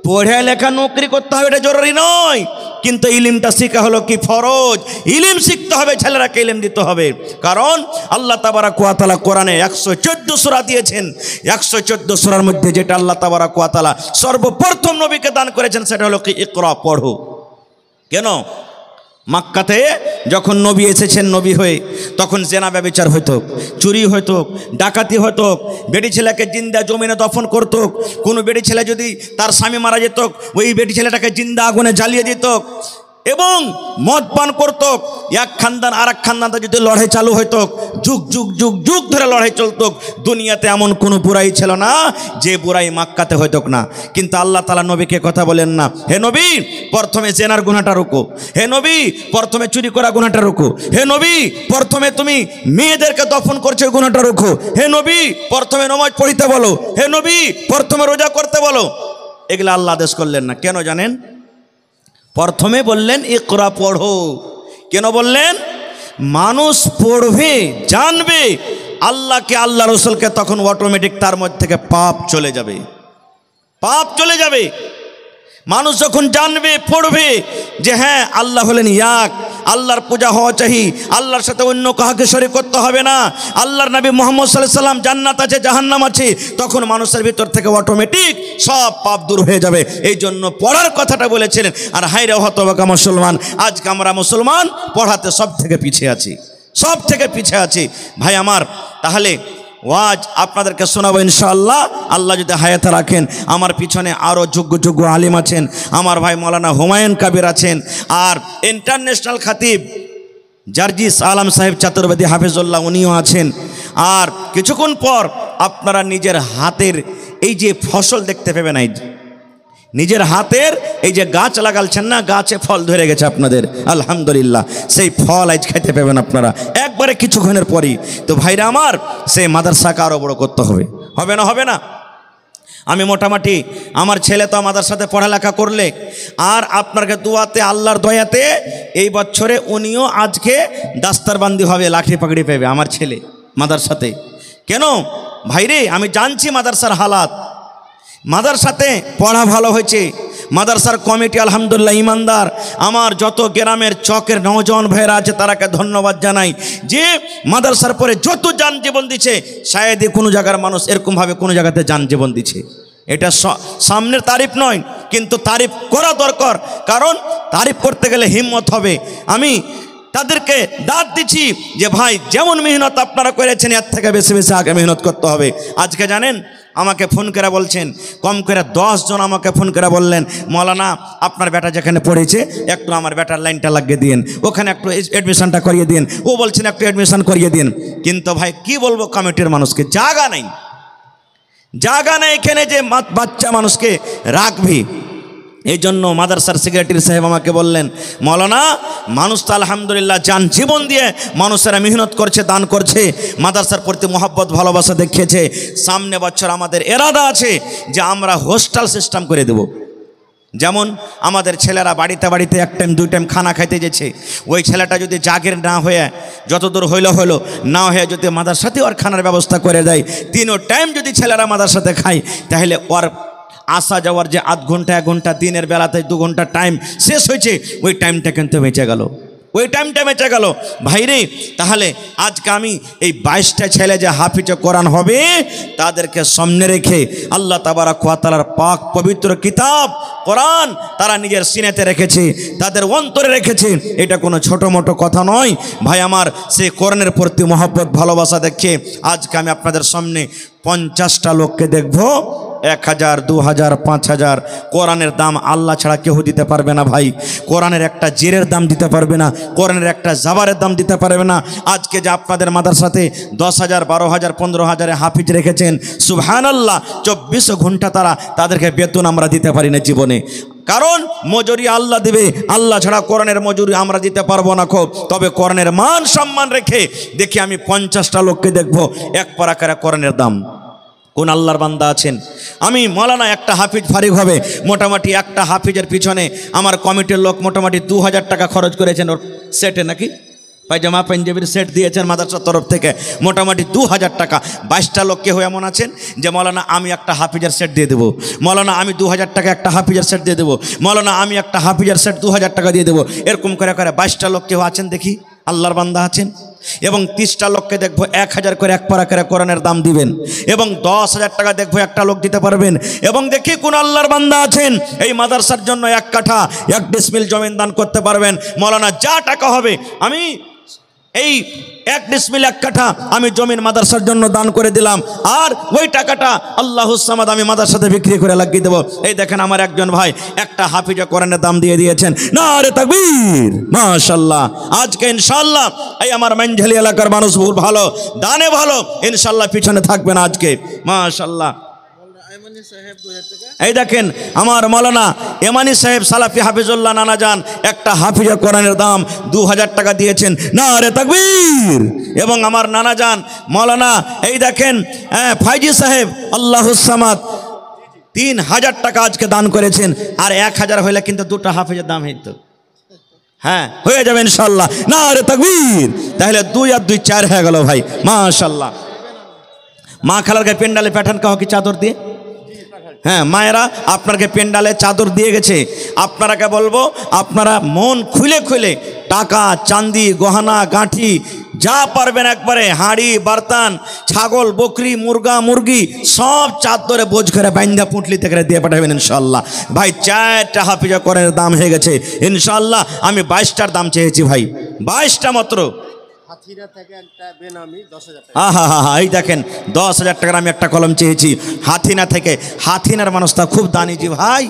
পড়ে লেখা নৌকরি করতে হবে এটা জরুরি নয়, কিন্তু ইলিমটা শেখা হলো কি ফরজ। ইলিম শিখতে হবে, ছেলেরাকে ইলিম দিতে হবে। কারণ আল্লাহ তাবারাক ওয়া তাআলা কোরআনে 114 সূরা দিয়েছেন। 114 সূরার মধ্যে যেটা আল্লাহ তাবারাক ওয়া তাআলা সর্বপ্রথম নবীকে দান করেছেন সেটা হলো কি ইকরা, পড়ো। কেন? মক্কাতে যখন নবী এসেছেন নবী হয়ে, তখন জেনা ব্যভিচার হইতো, চুরি হইতো, ডাকাতি হতো, বেটি ছেলেকে জিন্দা জমিনে দফন করত। কোনো বেটি ছেলে যদি তার স্বামী মারা যেত, ওই বেটি ছেলেটাকে জিন্দা আগুনে জ্বালিয়ে দিত, এবং মদ পান করত। এক খানদান আর এক খানদানতে যদি লড়াই চালু হইতো, যুগ যুগ যুগ যুগ ধরে লড়াই চলত। দুনিয়াতে এমন কোনো বুড়াই ছিল না যে বুড়াই মক্কাতে হইতো না। কিন্তু আল্লাহ তাআলা নবীকে কথা বলেন না, হে নবী প্রথমে জেনার গুনাহটা রুকো, হে নবী প্রথমে চুরি করা গুনাহটা রুকো, হে নবী প্রথমে তুমি মেয়েদেরকে দফন করছো গুনাহটা রুকো, হে নবী প্রথমে নামাজ পড়িতে বলো, হে নবী প্রথমে রোজা করতে বলো। এগুলা আল্লাহ আদেশ করলেন না। কেন জানেন? প্রথমে বললেন ইকরা, পড়ো। কেন বললেন? মানুষ পড়বে, জানবে আল্লাহকে, আল্লাহ রসুলকে, তখন অটোমেটিক তার মধ্যে থেকে পাপ চলে যাবে, পাপ চলে যাবে। মানুষ যখন জানবে, পড়বে যে হ্যাঁ আল্লাহ হলেন এক, আল্লাহর পূজা হওয়া চাই, আল্লাহর সাথে অন্য কাউকে শরীক করতে হবে না, আল্লাহর নবী মুহাম্মদ সাল্লাল্লাহু আলাইহি সাল্লাম জান্নাত আছে, জাহান্নাম আছে, তখন মানুষের ভিতর থেকে অটোমেটিক সব পাপ দূর হয়ে যাবে। এই জন্য পড়ার কথাটা বলেছিলেন। আর হায়রে হতভাগা মুসলমান, আজকে আমরা মুসলমান পড়াতে সব থেকে পিছিয়ে আছি, সব থেকে পিছিয়ে আছি। ভাই আমার, তাহলে ওয়াজ আপনাদেরকে শোনাবো ইনশাআল্লাহ, আল্লাহ যদি হায়াতে রাখেন। আমার পিছনে আরও যোগ্য যোগ্য আলিম আছেন, আমার ভাই মাওলানা হুমায়ুন কবির আছেন, আর ইন্টারন্যাশনাল খাতিব জার্জিস আলম সাহেব চতুর্বেদী হাফিজুল্লাহ উনিও আছেন। আর কিছুক্ষণ পর আপনারা নিজের হাতের এই যে ফসল দেখতে পাবেন, এই নিজের হাতের এই যে গাছ লাগালছেন না, গাছে ফল ধরে গেছে আপনাদের, আলহামদুলিল্লাহ। সেই ফল আজ খাইতে পাবেন আপনারা একবারে কিছুক্ষণের পরই। তো ভাইরা আমার, সেই মাদ্রাসাকে আরও বড় করতে হবে, হবে না? হবে না? আমি মোটামুটি আমার ছেলে তো আমাদের সাথে পড়ালেখা করলে, আর আপনাকে দুয়াতে আল্লাহর দয়াতে এই বছরে উনিও আজকে দাস্তারবান্দি হবে, লাঠি পাগড়ি পাবে আমার ছেলে মাদ্রাসাতে। কেন ভাইরে? আমি জানছি মাদ্রাসার হালাত, মাদ্রাসাতে পড়া ভালো হয়েছে, মাদ্রাসার কমিটি আলহামদুলিল্লাহ ইমানদার। আমার যত গ্রামের চকের নওজওয়ান ভাইয়েরা আছে তারাকে ধন্যবাদ জানাই যে মাদ্রাসার পরে যত যান জীবন দিচ্ছে, শায়দই কোনো জায়গার মানুষ এরকমভাবে কোনো জায়গাতে যান জীবন দিচ্ছে। এটা সামনের তারিফ নয়, কিন্তু তারিফ করা দরকার, কারণ তারিফ করতে গেলে হিম্মত হবে। আমি তাদেরকে দাঁত দিচ্ছি যে ভাই যেমন মেহনত আপনারা করেছেন এর থেকে বেশি বেশি আগে মেহনত করতে হবে। আজকে জানেন আমাকে ফোন করে বলছেন, কম করে 10 জন আমাকে ফোন করে বললেন, মৌলানা আপনার বেটা যেখানে পড়েছে একটু আমার বেটার লাইনটা লাগিয়ে দিন, ওখানে একটু অ্যাডমিশনটা করিয়ে দিন, ও বলছেন একটু অ্যাডমিশন করিয়ে দিন। কিন্তু ভাই কি বলবো, কমিটির মানুষকে জায়গা নেই, জায়গা নেই এখানে যে বাচ্চা মানুষকে রাখবি। এই জন্য মাদ্রাসার সেক্রেটারি সাহেব আমাকে বললেন, মৌলানা মানুষ তো আলহামদুলিল্লাহ যান জীবন দিয়ে মানুষেরা মেহনত করছে, দান করছে, মাদ্রাসার প্রতি মহব্বত ভালোবাসা দেখিয়েছে। সামনে বছর আমাদের এরাদা আছে যে আমরা হোস্টেল সিস্টেম করে দেব। যেমন আমাদের ছেলেরা বাড়িতে বাড়িতে 1 টাইম 2 টাইম খানা খাইতে যেছে, ওই ছেলেটা যদি জাগির না হয়ে যতদূর হইলো না হয়ে যদি মাদ্রাসাতে ওর খানার ব্যবস্থা করে দেয়, 3 টাইম যদি ছেলেরা মাদ্রাসাতে খায়, তাহলে ওর আসা যাওয়ার যে আধ ঘন্টা 1 ঘন্টা দিনের বেলাতে 2 ঘন্টা টাইম শেষ হয়েছে, ওই টাইমটা কিন্তু বেঁচে গেল, ওই টাইমটা বেঁচে গেল ভাইরে। তাহলে আজকে আমি এই 22টা ছেলে যে হাফিজে কোরআন হবে তাদেরকে সামনে রেখে আল্লাহ তাবারাক ওয়া তাআলার পাক পবিত্র কিতাব কোরআন তারা নিজের সিনেতে রেখেছে, তাদের অন্তরে রেখেছে। এটা কোনো ছোটো মোটো কথা নয় ভাই আমার। সেই কোরআনের প্রতি মহব্বত ভালোবাসা দেখে আজকে আমি আপনাদের সামনে 50টা লোককে দেখব, 1000, 2000, 5000। কোরআনের দাম আল্লাহ ছাড়া কেউ দিতে পারবে না ভাই। কোরআনের একটা জেরের দাম দিতে পারবে না, কোরআনের একটা জাবারের দাম দিতে পারবে না। আজকে যে আপনাদের মাদ্রাসাতে 10,000, 12,000, 15,000 হাফিজ রেখেছেন, সুবহানাল্লাহ, 24 ঘন্টা তাদেরকে বেতন আমরা দিতে পারি না জীবনে। কারণ মজুরি আল্লাহ দিবে, আল্লাহ ছাড়া কোরআনের মজুরি আমরা দিতে পারবো না। তবে কোরআনের মান সম্মান রেখে দেখি আমি 50টা লোককে দেখব 1 পারা করে কোরআনের দাম। কোন আল্লাহর বান্দা আছেন? আমি মৌলানা একটা হাফিজ ফারিক হবে, মোটামুটি একটা হাফিজের পিছনে আমার কমিটির লোক মোটামুটি 2000 টাকা খরচ করেছেন ওর সেটে, নাকি পায়জামা পাঞ্জাবির সেট দিয়েছেন মাদ্রাসার তরফ থেকে মোটামুটি 2000 টাকা। 22টা লোক কেউ এমন আছেন যে মৌলানা আমি একটা হাফিজের সেট দিয়ে দেবো, মৌলানা আমি 2000 টাকা একটা হাফিজের সেট দিয়ে দেবো, মৌলানা আমি একটা হাফিজের সেট 2000 টাকা দিয়ে দেবো। এরকম করে 22টা লোক কেউ আছেন দেখি, আল্লাহর বান্দা আছেন। এবং 30টা লোককে দেখবো 1000 করে এক পারা করে কোরআনের দাম দিবেন, এবং 10,000 টাকা দেখবো একটা লোক দিতে পারবেন। এবং দেখি কোন আল্লাহর বান্দা আছেন এই মাদ্রাসার জন্য 1 কাঠা 1 ডিসমিল জমিন দান করতে পারবেন। মৌলানা যা টাকা হবে আমি এই 1 ডিসমিল 1 কাঠা আমি জমিন মাদ্রাসার জন্য দান করে দিলাম, আর ওই টাকাটা আল্লাহুস সামাদ আমি মাদ্রাসাতে বিক্রি করে লাগিয়ে দেবো। এই দেখেন আমার একজন ভাই একটা হাফিজা কোরআনের দাম দিয়ে দিয়েছেন। নারে তাকবীর, মাশাআল্লাহ। আজকে ইনশাআল্লাহ এই আমার মানঝালি এলাকার মানুষ বহু ভালো, দানে ভালো, ইনশাআল্লাহ পিছনে থাকবেন আজকে, মাশাআল্লাহ। এই দেখেন আমার মৌলানা এমানি সাহেব সালাফি হাফিজুল্লাহ নানা যান একটা হাফিজা কোরআনের দাম 2000 টাকা দিয়েছেন, নারে তাকবীর। এবং আমার নানা যান মৌলানা এই দেখেন ফাইজি সাহেব আল্লাহুস সামাদ 3000 টাকা আজকে দান করেছেন। আর 1000 হইলে কিন্তু 2টা হাফিজের দাম হইতো, হ্যাঁ হয়ে যাবে ইনশাআল্লাহ, নারে তাকবীর। তাহলে 2 আর 2 4 হয়ে গেল ভাই, মাশাআল্লাহ। মা খালারকে পেন্ডালে পাঠান কাহ কি চাদর দিয়ে, হ্যাঁ মায়েরা আপনাকে পেন্ডালে চাদর দিয়ে গেছে। আপনারাকে বলবো আপনারা মন খুলে খুলে টাকা চাঁদি গহনা গাঁঠি যা পারবেন একবারে হাঁড়ি বার্তান ছাগল বকরি মুরগা মুরগি সব চাদরে বোঝ করে বাইন্দা পুঁটলি থেকে দিয়ে পাঠাবেন ইনশাআল্লাহ। ভাই 4টা হাফিজা কোরআনের দাম হয়ে গেছে ইনশাআল্লাহ। আমি 22টার দাম চেয়েছি ভাই, 22টা মাত্র। এই দেখেন 10,000 টাকার আমি একটা কলম চেয়েছি হাথিনা থেকে। হাথিনার মানুষটা খুব দানিজি ভাই,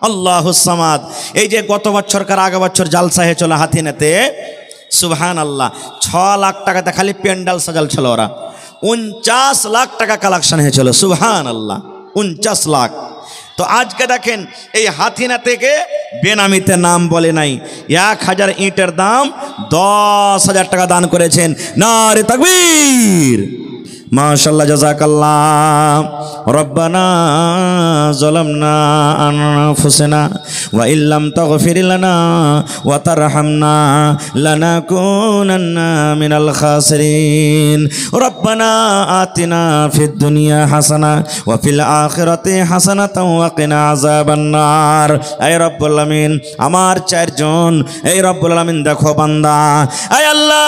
আল্লাহুস সামাদ। এই যে গত বছরকার আগে বছর জালসা হয়েছিল হাথিনাতে, সুবহানাল্লাহ 6 লাখ টাকাতে খালি প্যান্ডাল সাজাল ছিল ওরা। 49 লাখ টাকা কালেকশন হয়েছিল, সুবহানাল্লাহ 49 লাখ। তো আজকে দেখেন এই হাথিনা থেকে বেনামিতে নাম বলে নাই, 1000 ইটের দাম 10,000 টাকা দান করেছেন, নারে তাকবীর, মাশাআল্লাহ জাযাকাল্লাহ। রব্বানা যালামনা আনফুসানা ওয়া ইল্লাম তাগফির লানা ওয়া তারহামনা লানাকুনান্না মিনাল খাসিরিন। রব্বানা আতিনা ফিদ দুনিয়া হাসানা ওয়া ফিল আখিরাতি হাসানাতাও ওয়া কিনা আযাবান নার। ay রব্বুল আলামিন আমার 4 জন, এই রব্বুল আলামিন দেখো বান্দা, ay আল্লাহ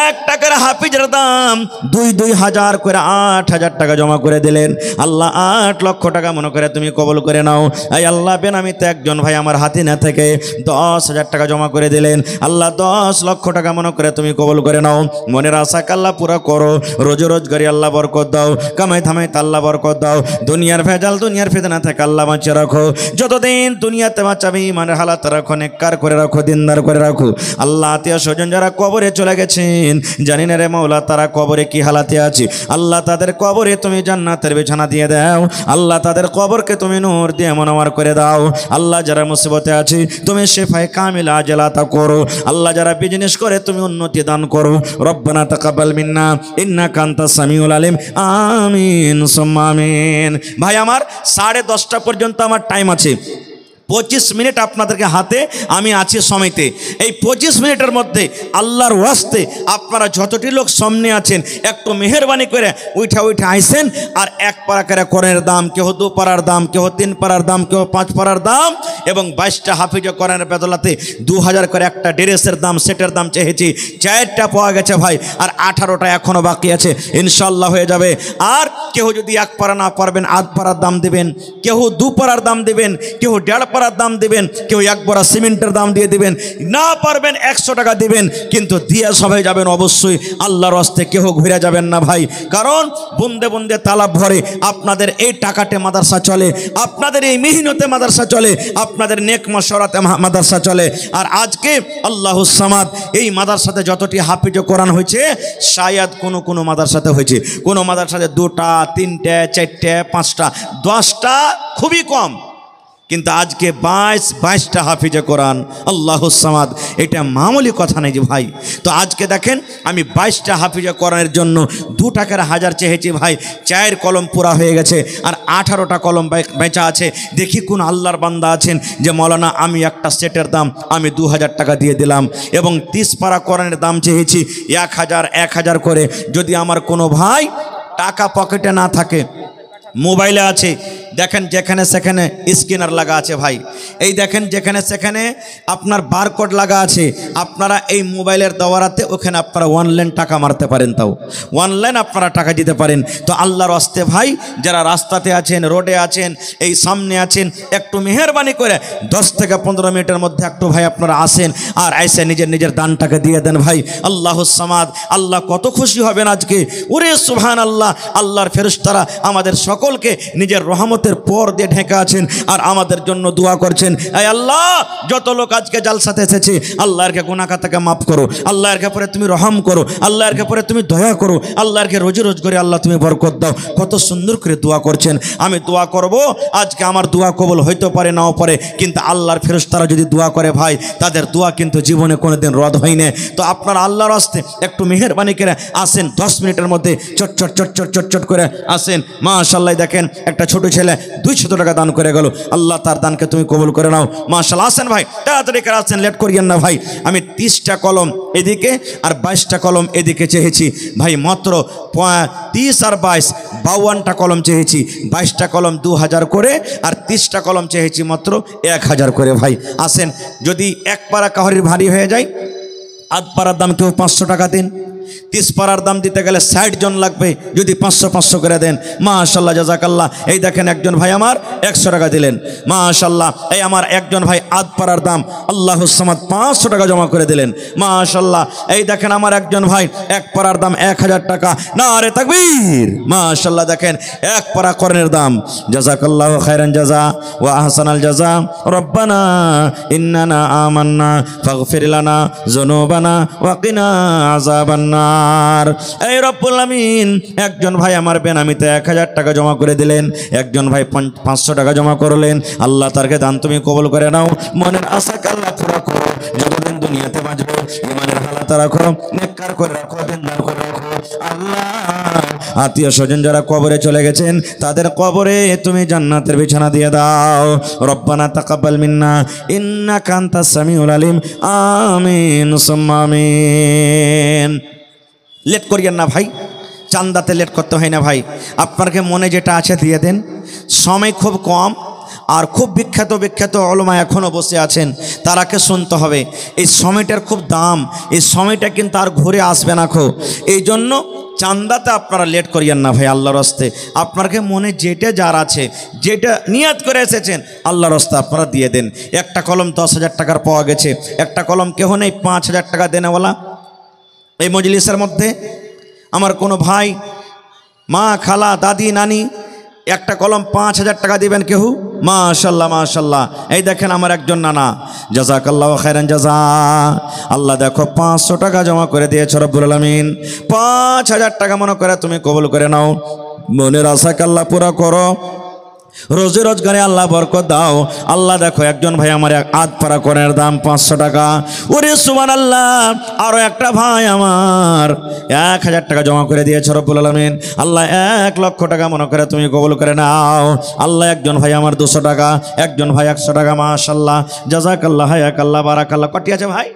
1 টাকার হাফিজের দাম 2 হাজার করে 8,000 টাকা জমা করে দিলেন। আল্লাহ 8 লক্ষ টাকা মনে করে তুমি কবুল করে নাও। এই আল্লাহ বেনামিতে একজন ভাই আমার হাতিনা থেকে 10,000 টাকা জমা করে দিলেন। আল্লাহ 10 লক্ষ টাকা মনে করে তুমি কবুল করে নাও। মনের আশাকে আল্লাহ পুরো করো, রোজগারি আল্লাহ বরকত দাও, কামাই থামাই আল্লাহ বরকত দাও, দুনিয়ার ভেজাল দুনিয়ার ফিতনা থেকে আল্লাহ বাঁচিয়ে রাখো। যতদিন দুনিয়াতে বাঁচাবি ইমানের হালাত রাখো, নেককার করে রাখো, দিনদার করে রাখো। আল্লাহ আত্মীয় স্বজন যারা কবরে চলে গেছে জানি না রে মৌলা তারা কবরে কি হালাতে আছে, আল্লাহ তাদের কবরে তুমি জান্নাতের বিছানা দিয়ে দাও। আল্লাহ তাদের কবরকে তুমি নূর দিয়ে মুনাওয়ার করে দাও। আল্লাহ যারা মুসিবতে আছে তুমি শিফায়ে কামিলা আজলা তা করো। আল্লাহ যারা বিজনেস করে তুমি উন্নতি দান করো। রব্বানা তাকাব্বাল মিন্না ইন্নাকা আনতাস সামিউল আলিম, আমিন সুম্মা আমিন। ভাই আমার 10:30 পর্যন্ত আমার টাইম আছে, 25 মিনিট আপনাদেরকে হাতে আমি আছি সময়তে। এই 25 মিনিটের মধ্যে আল্লাহর ওয়াস্তে আপনারা যতটি লোক সামনে আছেন একটু মেহেরবানি করে উঠা আইসেন। আর 1 পারা করে কোরআনের দাম, কেউ 2 পারার দাম, কেউ 3 পারার দাম, কেউ 5 পারার দাম, এবং 22টা হাফিজা কোরআনের বদলাতে 2000 করে একটা ড্রেসের দাম সেটের দাম চেয়েছি। 4টা পাওয়া গেছে ভাই, আর 18টা এখনও বাকি আছে, ইনশাল্লাহ হয়ে যাবে। আর কেউ যদি 1 পারা না পারবেন 8 পারার দাম দেবেন, কেউ 2 পারার দাম দেবেন, কেউ 1.5 পারার দাম দিবেন, কেউ 1 বড়া সিমেন্টের দাম দিয়ে দিবেন। না পারবেন 100 টাকা দিবেন, কিন্তু দিয়ে সবাই যাবেন অবশ্যই আল্লাহর রাস্তে, কেউ ঘুরে যাবেন না ভাই। কারণ বুন্দে বুন্দে তালাব ভরে আপনাদের এই টাকাতে মাদ্রাসা চলে, আপনাদের এই মেহনতে মাদ্রাসা চলে, আপনাদের নেক মশওয়ারাতে মাদ্রাসা চলে। আর আজকে আল্লাহুস সামাদ এই মাদ্রাসাতে যতটি হাফিজ কোরআন হয়েছে শায়াদ কোনো মাদ্রাসাতে হয়েছে, কোনো মাদ্রাসাতে 2টা 3টে 4টে 5টা 10টা খুবই কম। কিন্তু আজকে 22টা হাফিজে কোরআন, আল্লাহুস সামাদ, এটা মামুলি কথা নেই যে ভাই। তো আজকে দেখেন আমি 22টা হাফিজে কোরআনের জন্য 2 টাকার হাজার চেয়েছি ভাই, 4 কলম পুরা হয়ে গেছে আর 18টা কলম বেচা আছে। দেখি কোন আল্লাহর বান্দা আছেন যে মৌলানা আমি একটা সেটের দাম আমি 2000 টাকা দিয়ে দিলাম, এবং 30 পারা কোরআনের দাম চেয়েছি 1000 করে। যদি আমার কোনো ভাই টাকা পকেটে না থাকে, মোবাইলে আছে, দেখেন যেখানে সেখানে স্ক্যানার লাগা আছে ভাই, এই দেখেন যেখানে সেখানে আপনার বারকোড লাগা আছে, আপনারা এই মোবাইলের দ্বারাতে ওখানে আপনারা অনলাইন টাকা মারতে পারেন, তাও অনলাইন আপনারা টাকা দিতে পারেন। তো আল্লাহর রাস্তে ভাই, যারা রাস্তাতে আছেন, রোডে আছেন, এই সামনে আছেন, একটু মেহেরবানি করে 10 থেকে 15 মিনিটের মধ্যে একটু ভাই আপনারা আসেন আর এসে নিজের দানটাকে দিয়ে দেন ভাই। আল্লাহুস সামাদ, আল্লাহ কত খুশি হবেন আজকে। ওরে সুবহানাল্লাহ, আল্লাহর ফেরেশতারা আমাদের সকলকে নিজের রহমতের পর দিয়ে ঢেকে আছেন আর আমাদের জন্য দোয়া করছেন। এই আল্লাহ, যত লোক আজকে জালসাতে এসেছে, আল্লাহরকে গুনাহ থেকে মাফ করো, আল্লাহরকে পরে তুমি রহম করো, আল্লাহরকে পরে তুমি দয়া করো, আল্লাহরকে রোজি রোজ করে আল্লাহ তুমি বরকত দাও। কত সুন্দর করে দোয়া করছেন। আমি দোয়া করব, আজকে আমার দোয়া কবুল হইতে পারে নাও পারে, কিন্তু আল্লাহর ফেরেশতারা যদি দোয়া করে ভাই, তাদের দোয়া কিন্তু জীবনে কোনোদিন রদ হয় না। তো আপনারা আল্লাহর রাস্তে একটু মেহেরবানি করে আসেন, 10 মিনিটের মধ্যে চট করে আসেন। মাশাআল্লাহ, দেখেন একটা ছোট ছেলে 200 টাকা দান করে গেল, আল্লাহ তার দানকে তুমি কবুল করে নাও। মাশাআল্লাহ, আসেন ভাই, তাড়াতাড়ি করে আসেন, লেট করিয়েন না ভাই। আমি 30টা কলম এদিকে আর 22টা কলম এদিকে চেয়েছি ভাই, মাত্র 30 আর 22 52টা কলম চেয়েছি, 22টা কলম 2000 করে আর 30টা কলম চেয়েছি মাত্র 1000 করে ভাই। আসেন, যদি এক পারা কাহরির ভারী হয়ে যায়, আধ পারার দাম কেউ 500 টাকা দিন, 30 পারার দাম দিতে গেলে 60 জন লাগবে, যদি 500 করে দেন, মাশাআল্লাহ জাযাকাল্লাহ। এই দেখেন একজন ভাই আমার 100 টাকা দিলেন, মাশাআল্লাহ। এই আমার একজন ভাই আধ পারার দাম আল্লাহুস সামাদ 500 টাকা জমা করে দিলেন, মাশাআল্লাহ। এই দেখেন আমার একজন ভাই 1 পারার দাম 1000 টাকা, নারে তাকবীর, মাশাআল্লাহ। দেখেন 1 পারা কোরআনের দাম, জাযাকাল্লাহু খায়রান জাযা ওয়া আহসানাল জাযা, রব্বানা ইন্নানা আমান্না ফাগফির লানা যুনুবানা ওয়া কিনা আযাবান নার। এই রব্বুল আমিন, একজন ভাই আমার বেনামিতে 1000 টাকা জমা করে দিলেন, একজন ভাই 500 টাকা জমা করলেন। আল্লাহ তারকে দান তুমি কবুল করে নাও, মনের আশাকে আল্লাহ পুরা করো, যতদিন দুনিয়াতে বাঁচবো ইমানের হালাত রাখো, নেককার করে রাখো, দিনদার করে রাখো। আল্লাহ, আত্মীয় স্বজন যারা কবরে চলে গেছেন, তাদের কবরে তুমি জান্নাতের বিছানা দিয়ে দাও। রব্বানা তাকাব্বাল মিন্না ইন্নাকা আনতাস সামিউল আলিম, আমিন সুম্মা আমিন। লেট করিয়েন না ভাই, চান্দাতে লেট করতে হয় না ভাই, আপনাকে মনে যেটা আছে দিয়ে দেন। সময় খুব কম, আর খুব বিখ্যাত ওলামা এখনও বসে আছেন, তারাকে শুনতে হবে। এই সময়টার খুব দাম, এই সময়টা কিন্তু আর ঘুরে আসবে না খো। এই জন্য চান্দাতে আপনারা লেট করিয়েন না ভাই, আল্লাহর রাস্তে আপনাকে মনে যেটা যার আছে, যেটা নিয়াত করে এসেছেন, আল্লাহর রাস্তে আপনারা দিয়ে দেন। একটা কলম 10,000 টাকার পাওয়া গেছে, একটা কলম কেহ নেই 5,000 টাকা দেনেওয়ালা এই মজলিসের মধ্যে। আমার কোনো ভাই, মা, খালা, দাদি, নানি একটা কলম 5,000 টাকা দিবেন কেউ? মাশাল্লাহ মাশাল্লাহ। এই দেখেন আমার একজন নানা, জাযাকাল্লাহু খায়রান জাযা, আল্লাহ দেখো 500 টাকা জমা করে দিয়েছে রব্বুল আলামিন। 5,000 টাকা মনে করে তুমি কবুল করে নাও, মনের আশাকে আল্লাহ পুরা করো, রোজি রোজগারে আল্লাহ বরকত দাও। আল্লাহ দেখো একজন ভাই আমার আধ পারা কোরআনের দাম 500 টাকা, ওরে সুবহানাল্লাহ। আরও একটা ভাই আমার 1000 টাকা জমা করে দিয়েছে রব্বুল আলামিন। আল্লাহ 1 লক্ষ টাকা মনে করে তুমি কবুল করে নাও। আল্লাহ একজন ভাই আমার 200 টাকা, একজন ভাই 100 টাকা, মাশাল্লাহ জাযাকাল্লাহ হায়াকাল্লাহ বারাকাল্লাহ। কটি আছে ভাই?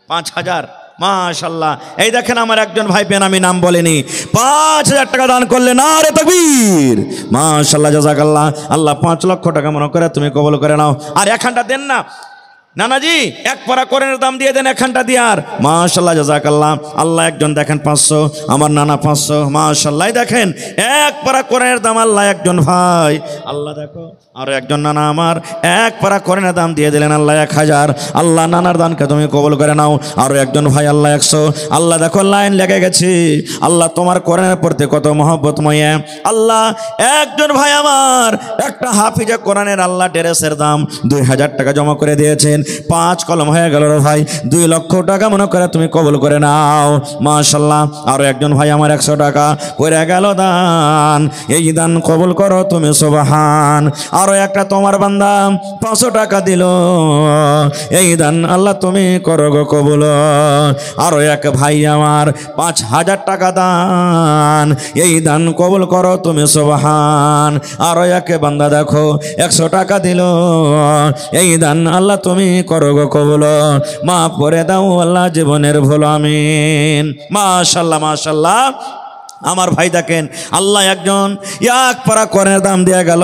5000, মাশাল্লাহ। এই দেখেন আমার একজন ভাই বেনামি নাম বলেনি, 5,000 টাকা দান করলেন, আরে তাকবীর, মাশাল্লাহ জাযাকাল্লাহ। আল্লাহ 5 লক্ষ টাকা মনে করে তুমি কবুল করে নাও। আর একখানটা দেন না নানাজি, 1 পারা কোরআনের দাম দিয়ে দেন একখানটা দিয়ে, আর মাশাল্লাহ জাযাকাল্লাহ। আল্লাহ একজন দেখেন 500, আমার নানা 500, মাশাল্লাহ। দেখেন 1 পারা কোরআনের দাম আল্লাহ একজন ভাই, আল্লাহ দেখো আর একজন নানা আমার 1 পারা কোরআনের দাম দিয়ে দিলেন আল্লাহ 1000। আল্লাহ নানার দানকে তুমি কবুল করে নাও। আরও একজন ভাই আল্লাহ 100। আল্লাহ দেখো লাইন লেগে গেছে, আল্লাহ তোমার কোরআনের প্রতি কত মহব্বতময়। আল্লাহ একজন ভাই আমার একটা হাফিজে কোরআনের আল্লাহ ড্রেসের দাম 2000 টাকা জমা করে দিয়েছেন। 5 কলম হয়ে গেল রে ভাই, 2 লক্ষ টাকা মনে করে তুমি কবুল করে নাও। মাশাআল্লাহ। আরো একজন ভাই আমার 100 টাকা করে গেল দান, এই দান কবুল করো তুমি সুবহান। আরো একটা তোমার বান্দা 500 টাকা দিল, এই দান আল্লাহ তুমি করো গো কবুল। আরো এক ভাই আমার 5000 টাকা দান, এই দান কবুল করো তুমি সুবহান। আরো এক বান্দা দেখো 100 টাকা দিল, এই দান আল্লাহ তুমি করো গো কবুল, মাফ করে দাও আল্লাহ জীবনের ভুল, আমিন। মাশাআল্লাহ মাশাআল্লাহ। আমার ভাই দেখেন, আল্লাহ একজন এক পারা করের দাম দেয়া গেল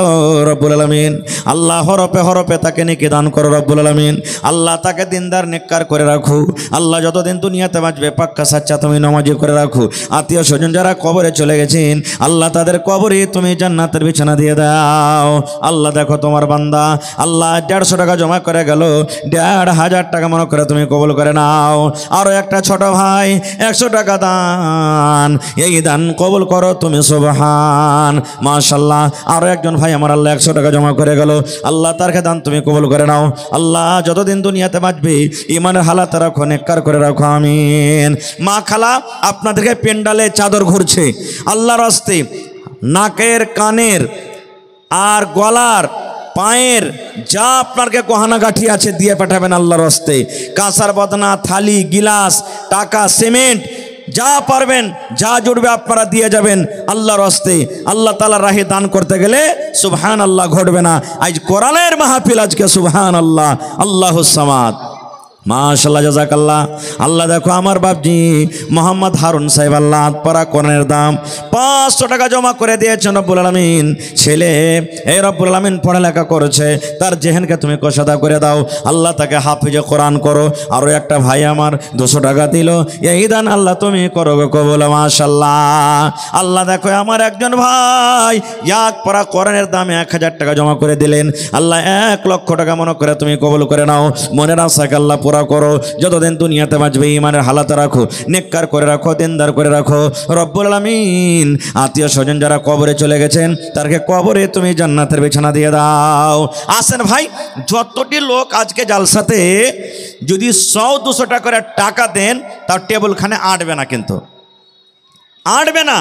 রব্বুল আলামিন। আল্লাহ হরপে হরপে তাকে নেকি দান করো রব্বুল আলামিন। আল্লাহ তাকে দিনদার নেককার করে রাখো। আল্লাহ যতদিন দুনিয়াতে বাঁচবে পাক্কা সাচ্চা তুমি নামাজি করে রাখো। আত্মীয় স্বজন যারা কবরে চলে গেছেন, আল্লাহ তাদের কবরে তুমি জান্নাতের বিছানা দিয়ে দাও। আল্লাহ দেখো তোমার বান্দা আল্লাহ 150 টাকা জমা করে গেল, 1500 টাকা মনে করে তুমি কবুল করে নাও। আরো একটা ছোট ভাই 100 টাকা দান, এই দান কবুল করো তুমি সুবহান। মাশাআল্লাহ। আরো একজন ভাই আমার আল্লাহ 100 টাকা জমা করে গেল, আল্লাহ তার দান তুমি কবুল করে নাও। আল্লাহ যতদিন দুনিয়াতে বাঁচবে ইমানের হালাত রাখো, নেককার করে রাখো, আমিন। মা খালা আপনাদেরকে পেন্ডালে চাদর ঘুরছে, আল্লাহর রাস্তে নাকের কানের আর গলার পায়ের যা আপনাকে গহনা গাঠি আছে দিয়ে পাঠাবেন আল্লাহর রাস্তে। কাঁসার বদনা, থালি, গিলাস, টাকা, সিমেন্ট যা পারবেন যা জুড়বে আপনারা দিয়ে যাবেন আল্লাহর রাস্তে। আল্লাহ তাআলার রাহে দান করতে গেলে সুবহানাল্লাহ ঘটবে না। আজ কোরআনের মাহফিল, আজকে সুবহানাল্লাহ, আল্লাহুস সামাদ। মাশাআল্লাহ জাযাকাল্লাহ। আল্লাহ দেখো আমার বাপজি মোহাম্মদ হারুন সাহেব আল্লাহ পারা কোরআনের দাম 500 টাকা জমা করে দিয়েছেন রব্বুল আলামিন। ছেলে এই রব্বুল আলামিন পড়ালেখা করেছে, তার জেহেনকে তুমি কসাদা করে দাও, আল্লাহ তাকে হাফিজে কোরআন করো। আরও একটা ভাই আমার 200 টাকা দিল, এই দান আল্লাহ তুমি করো গো কবুল। মাশাআল্লাহ। আল্লাহ দেখো আমার একজন ভাই এক পারা কোরআনের দামে 1000 টাকা জমা করে দিলেন, আল্লাহ 1 লক্ষ টাকা মনে করে তুমি কবুল করে নাও। মনের আশাকে আল্লাহ পুরা করো, যতদিন দুনিয়াতে বাঁচবে ইমানের হালাতে রাখো, নেককার করে রাখো, দিনদার করে রাখো রব্বুল আলামিন। আত্মীয় স্বজন যারা কবরে চলে গেছেন তারকে কবরে তুমি জান্নাতের বিছানা দিয়ে দাও। আসেন ভাই, যতটি লোক আজকে জালসাতে যদি 100-200 টাকা করে টাকা দেন তার টেবিলখানে আটবে না, কিন্তু আটবে না।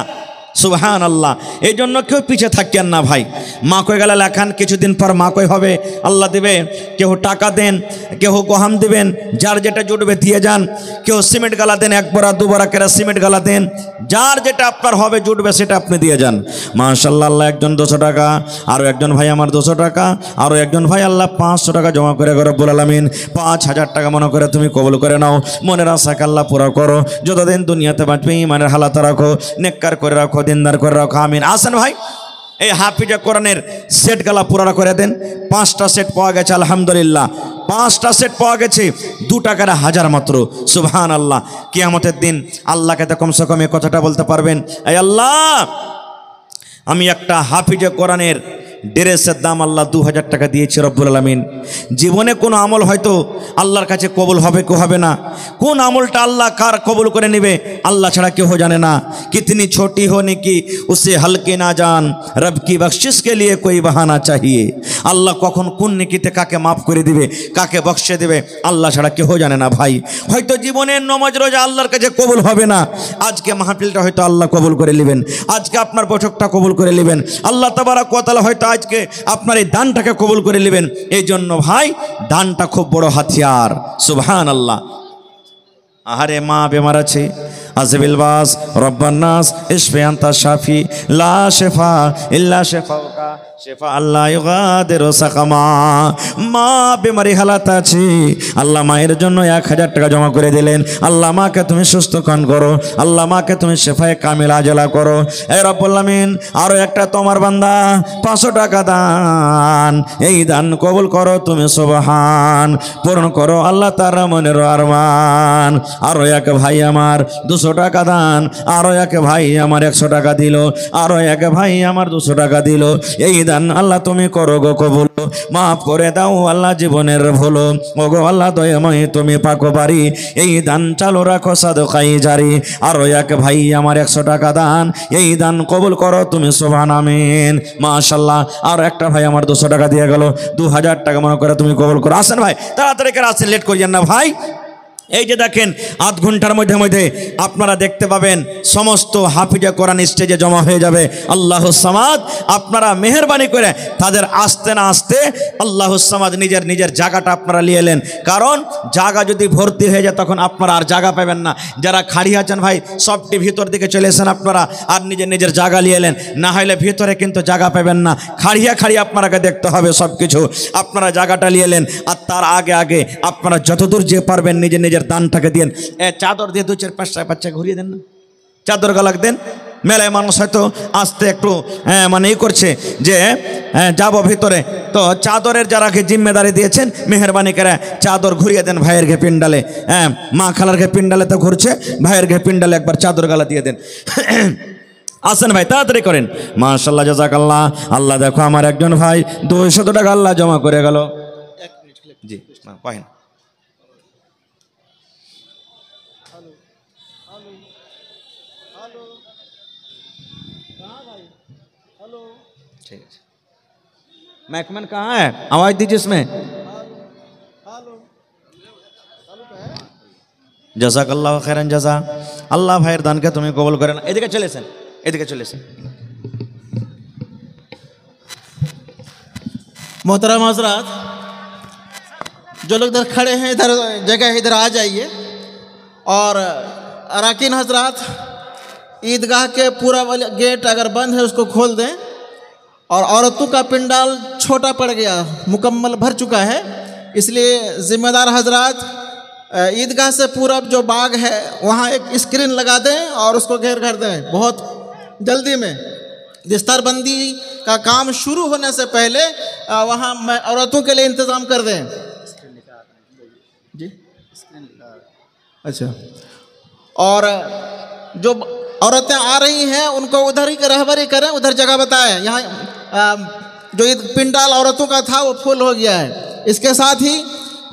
সুবহানাল্লাহ। এই জন্য কেউ পিছিয়ে থাকেন না ভাই। মা কই গেলে লেখান, কিছুদিন পর মা কই হবে, আল্লাহ দেবে। কেউ টাকা দেন, কেউ গহম দেবেন, যার যেটা জুটবে দিয়ে যান। কেউ সিমেন্ট গালা দেন, 1 বড়া 2 বড়া করে সিমেন্ট গালা দেন, যার যেটা আপনার হবে জুটবে সেটা আপনি দিয়ে যান। মাশাআল্লাহ। আল্লাহ একজন 200 টাকা, আরও একজন ভাই আমার 200 টাকা, আরও একজন ভাই আল্লাহ 500 টাকা জমা করে রব্বুল আলামিন 5000 টাকা মনে করে তুমি কবুল করে নাও। মনের আশাকে আল্লাহ পুরা করো, যতদিন দুনিয়াতে বাঁচবে ইমানের হালাতে রাখো, নেককার করে রাখো, দিনদার করে রাখো, আমিন। আসেন ভাই, এই হাফিজে কোরআনের সেট গালা পুরা করে দেন। 5টা সেট পাওয়া গেছে আলহামদুলিল্লাহ, 5টা সেট পাওয়া গেছে 2 টাকার 1000 মাত্র। সুবহানাল্লাহ। কিয়ামতের দিন আল্লাহকে তো কমসে কম এই কথাটা বলতে পারবেন, এই আল্লাহ আমি একটা হাফিজে কোরআনের ড্রেসের দাম আল্লাহ 2000 টাকা দিয়েছে রব্বুল আলামিন। জীবনে কোনো আমল হয়তো আল্লাহর কাছে কবুল হবে কেউ হবে না, কোন আমলটা আল্লাহ কার কবুল করে নেবে আল্লাহ ছাড়া কেউ জানে না। कितनी छोटी होने की उसे हल्के ना जान, रब की बख्शिश के लिए कोई बहाना चाहिए। আল্লাহ কখন কোন নেকিতে কাকে মাফ করে দিবে, কাকে বকশে দেবে আল্লাহ ছাড়া কেউ জানে না ভাই। হয়তো জীবনের নামাজ রোজা আল্লাহর কাছে কবুল হবে না, আজকে মাহফিলটা হয়তো আল্লাহ কবুল করে নেবেন, আজকে আপনার বৈঠকটা কবুল করে নেবেন, আল্লাহ তাবারাক ওয়া তাআলা হয়তো আজকে আপনার এই দানটাকে কবুল করে নেবেন। এই জন্য ভাই দানটা খুব বড় হাতিয়ার। সুবহানাল্লাহ। আহারে মা বেমার আছে, আজবিল বাস রব্বান্নাস ইশফি আনতা শাফি লা শিফা ইল্লা শিফাউকা শিফা আল্লাহ ইউগাদিরু সাকামা। মা বেমারি হালাত আছে, আল্লাহ মায়ের জন্য 1000 টাকা জমা করে দিলেন। আল্লাহ মাকে তুমি সুস্থ কান করো, আল্লাহ মাকে তুমি শেফায়ে কামিল আজলা করো। এ রব্বুল আলামিন আরো একটা তোমার বান্দা 500 টাকা দান, এই দান কবুল করো তুমি সুবহান, পূরণ করো আল্লাহ তার মনের আরমান। আরো এক ভাই আমার 200 টাকা দান, আরো এক ভাই আমার 100 টাকা দিল, আরো এক ভাই আমার 200 টাকা দিল, এই দান আল্লাহ তুমি করো গো কবুল, মাফ করে দাও আল্লাহ জীবনের ভুল। ওগো আল্লাহ দয়াময় তুমি পাকো বাড়ি, এই দান চালু রাখো সাদকাই জারি। আরো এক ভাই আমার 100 টাকা দান, এই দান কবুল করো তুমি সুবহান আমিন। মাশাআল্লাহ। আর একটা ভাই আমার 200 টাকা দিয়ে গেল, 2000 টাকা মনে করে তুমি কবুল করো। আসেন ভাই তাড়াতাড়ি করে আসেন, লেট করিয়েন না ভাই। এই যে দেখেন আধ ঘন্টার মধ্যে মধ্যে আপনারা দেখতে পাবেন সমস্ত হাফিজে কোরআন স্টেজে জমা হয়ে যাবে। আল্লাহুস সামাদ, আপনারা মেহেরবানি করে তাদের আসতে না আসতে আল্লাহুস সামাদ নিজের নিজের জায়গাটা আপনারা নিয়ে এলেন, কারণ জায়গা যদি ভর্তি হয়ে যায় তখন আপনারা আর জায়গা পাবেন না। যারা খাড়ি আছেন ভাই সবটি ভিতর দিকে চলে এসেন আপনারা, আর নিজের নিজের জায়গা নিয়ে এলেন, না হলে ভিতরে কিন্তু জায়গা পাবেন না। খাড়িয়া খাড়িয়া আপনাকে দেখতে হবে সব কিছু, আপনারা জায়গাটা নিয়ে এলেন। আর তার আগে আগে আপনারা যতদূর যে পারবেন নিজের নিজের দানটাকে দিন। চাদর দিয়ে 2-4-5 ঘুরিয়ে দেন না, চাদর গালাক দেন। মেলায় মানুষ হয়তো আসতে একটু মানে এই করছে যে যাবো ভিতরে, তো চাদরের যারা জিম্মেদারি দিয়েছেন মেহরবানি করে চাদর ঘুরিয়ে দেন ভাইয়ের ঘে পিন্ডালে। মা খালার ঘে পিন্ডালে তো ঘুরছে, ভাইয়ের ঘে পিন্ডালে একবার চাদর গালা দিয়ে দেন। আসেন ভাই তাড়াতাড়ি করেন। মাশাআল্লাহ জাযাকাল্লাহ। আল্লাহ দেখো আমার একজন ভাই 200 টাকা আল্লাহ জমা করে গেল। জি কহেন। ठीक है, मैकमैन कहाँ है, आवाज दीजिए इसमें। জাযাকাল্লাহ খায়রান জাযা। আল্লাহ ভাইয়ের দানকে তুমি কবুল করে না। এদিকে চলেছেন, এদিকে চলেছেন। मोहतरम हजरात, जो लोग इधर खड़े हैं इधर जगह इधर आ जाइए। और अराकीन हजरात, ईदगाह के पूरा वाला गेट अगर बंद है उसको खोल दें। और औरतों का पिंडाल छोटा पड़ गया, मुकम्मल भर चुका है, इसलिए ज़िम्मेदार हजरात ईदगाह से पूरब जो बाग है वहाँ एक स्क्रीन लगा दें और उसको घेर कर दें। बहुत जल्दी में बिस्तरबंदी का काम शुरू होने से पहले वहाँ औरतों के लिए इंतज़ाम कर दें। जी अच्छा। और जो औरतें आ रही हैं उनको उधर ही रहबरी करें, उधर जगह बताएं। यहाँ जो पिंडाल औरतों का था वो फुल हो गया है। इसके साथ ही